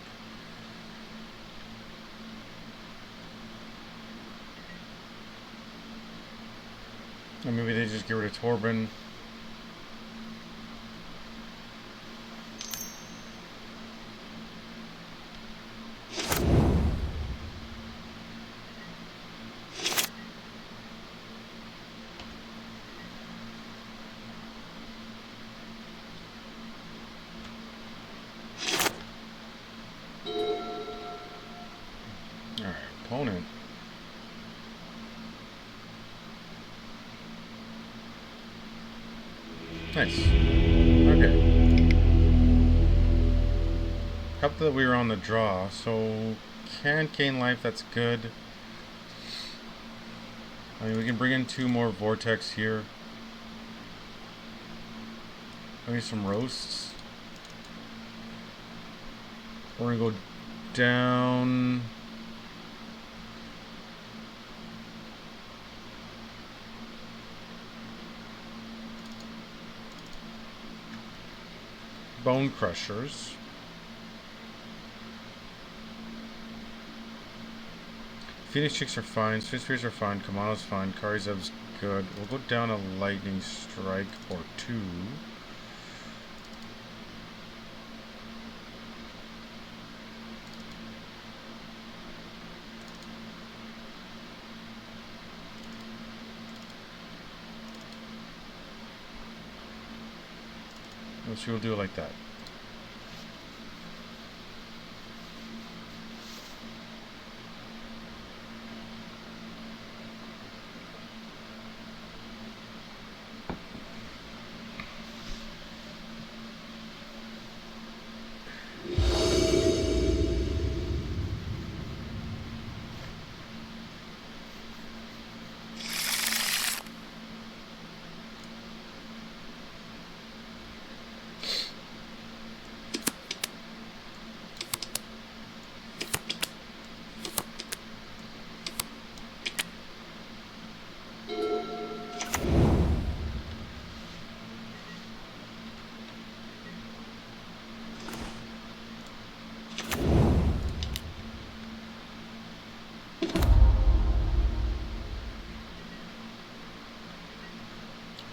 Or maybe they just get rid of Torben. Opponent. Nice. Okay. Helped that we were on the draw, so can't gain life, that's good. I mean, we can bring in 2 more Vortex here. Maybe some roasts. We're gonna go down. Bone Crushers. Phoenix Chicks are fine. Sphinx Spears are fine. Kamano's fine. Karizev's good. We'll go down a Lightning Strike or 2. So we'll do it like that.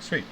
Sweet.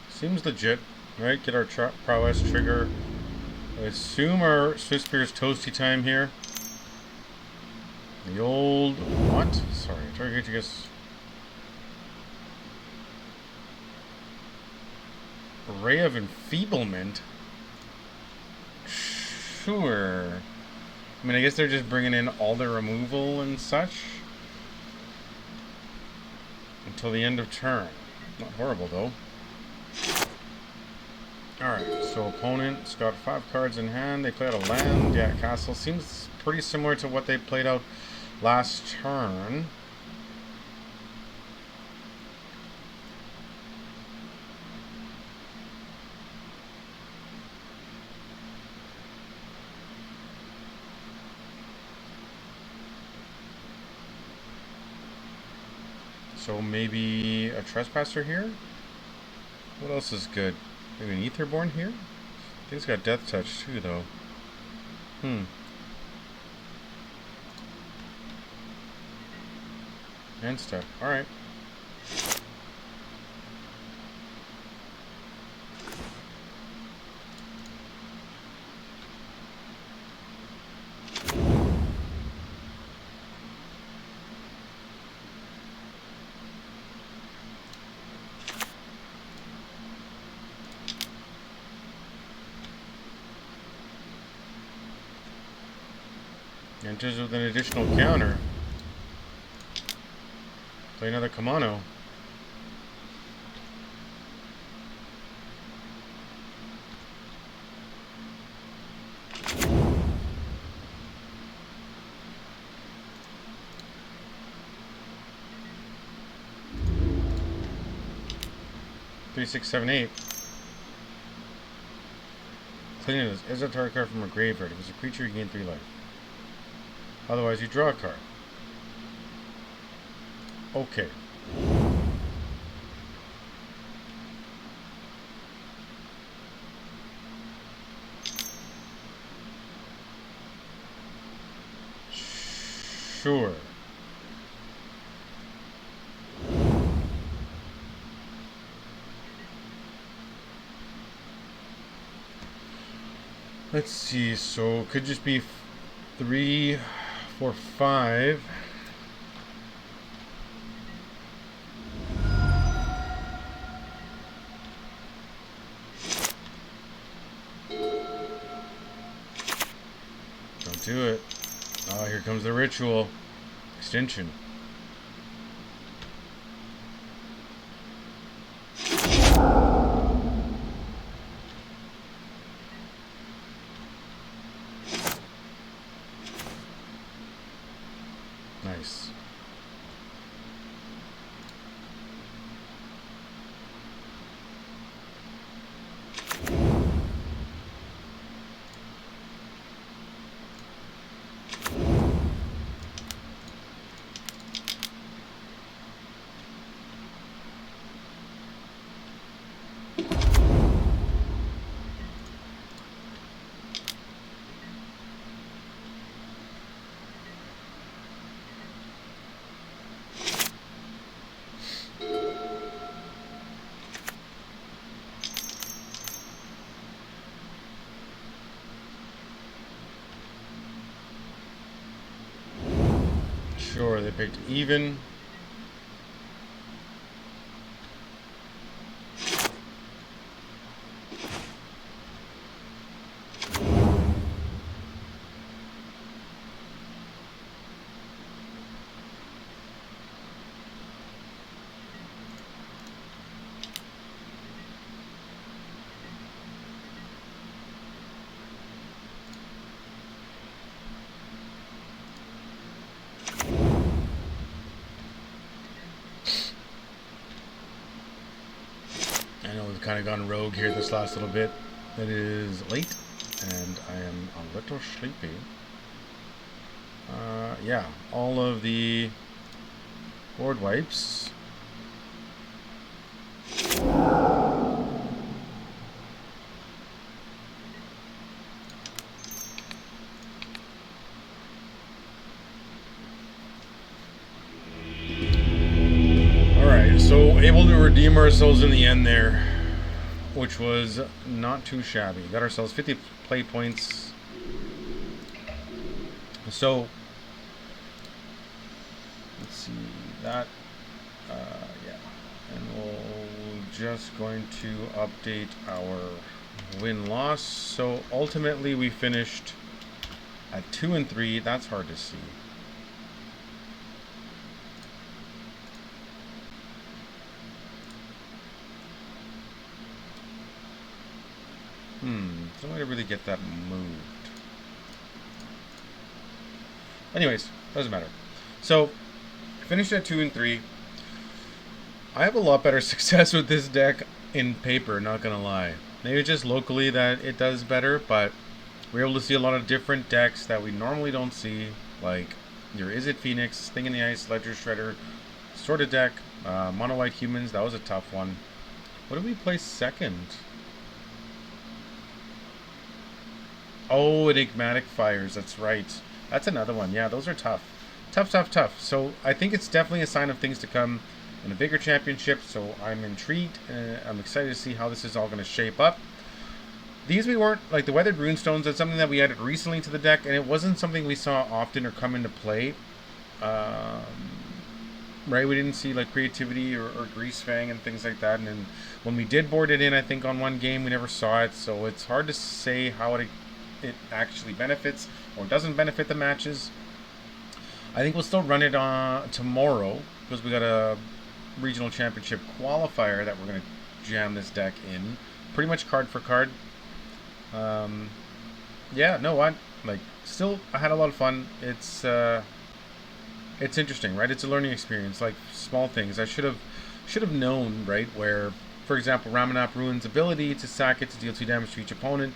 Seems legit, right? Get our prowess trigger. I assume our Swiss Spear's toasty time here. The old what? Sorry, target to guess. Ray of Enfeeblement. Sure. I mean, I guess they're just bringing in all their removal and such until the end of turn. Not horrible though. Alright, so opponent's got 5 cards in hand. They play out a land. Yeah, castle. Seems pretty similar to what they played out last turn. So maybe a trespasser here? What else is good? Maybe an Etherborn here? I think it's got Death Touch too, though. And stuff. Alright. Enters with an additional counter. Play another Kamano. Three, 6, 7, 8. Clean it as a target card from a graveyard. If it's a creature, you gain 3 life. Otherwise, you draw a card. Okay. Sure. Let's see. So could just be 3, 4, 5. Don't do it. Oh, here comes the ritual. Extension. Nice. Sure, they picked even. I know we've kind of gone rogue here this last little bit. It is late, and I am a little sleepy. Yeah, all of the board wipes. Alright, so able to redeem ourselves in the end there, which was not too shabby. Got ourselves 50 play points. So, let's see, that, yeah, and we're just going to update our win-loss. So ultimately we finished at 2 and 3. That's hard to see. Some way to really get that moved. Anyways, doesn't matter. So, finished at 2 and 3. I have a lot better success with this deck in paper, not gonna lie. Maybe just locally that it does better, but we're able to see a lot of different decks that we normally don't see, like your Is It Phoenix, Thing in the Ice, Ledger Shredder, sort of deck, Mono White Humans, that was a tough one. What did we play second? Oh, Enigmatic Fires, that's right. That's another one. Yeah, those are tough. Tough, tough, tough. So I think it's definitely a sign of things to come in a bigger championship, so I'm intrigued. I'm excited to see how this is all going to shape up. These we weren't, like the Weathered Runestones, that's something that we added recently to the deck, and it wasn't something we saw often or come into play. Right, we didn't see like Creativity or Grease Fang and things like that, and then when we did board it in, I think on one game, we never saw it, so it's hard to say how it actually benefits or doesn't benefit the matches. I think we'll still run it on tomorrow because we got a regional championship qualifier that we're going to jam this deck in, pretty much card for card. Yeah, no, still I had a lot of fun. It's interesting, right? It's a learning experience, like small things. I should have known, right? Where, for example, Ramanap Ruin's ability to sack it to deal 2 damage to each opponent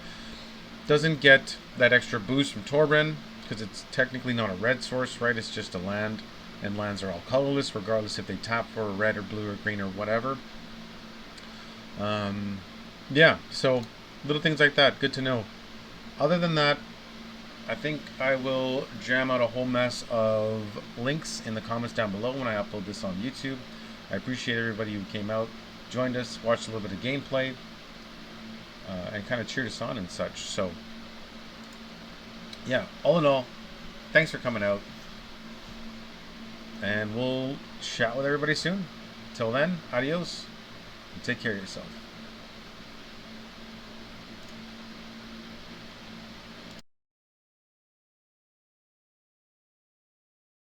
doesn't get that extra boost from Torbran because it's technically not a red source, right? It's just a land, and lands are all colorless regardless if they tap for red or blue or green or whatever. Yeah, so little things like that, good to know. Other than that, I think I will jam out a whole mess of links in the comments down below when I upload this on YouTube. I appreciate everybody who came out, joined us, watched a little bit of gameplay, and kind of cheered us on and such. So, yeah, all in all, thanks for coming out. And we'll chat with everybody soon. Till then, adios, and take care of yourself.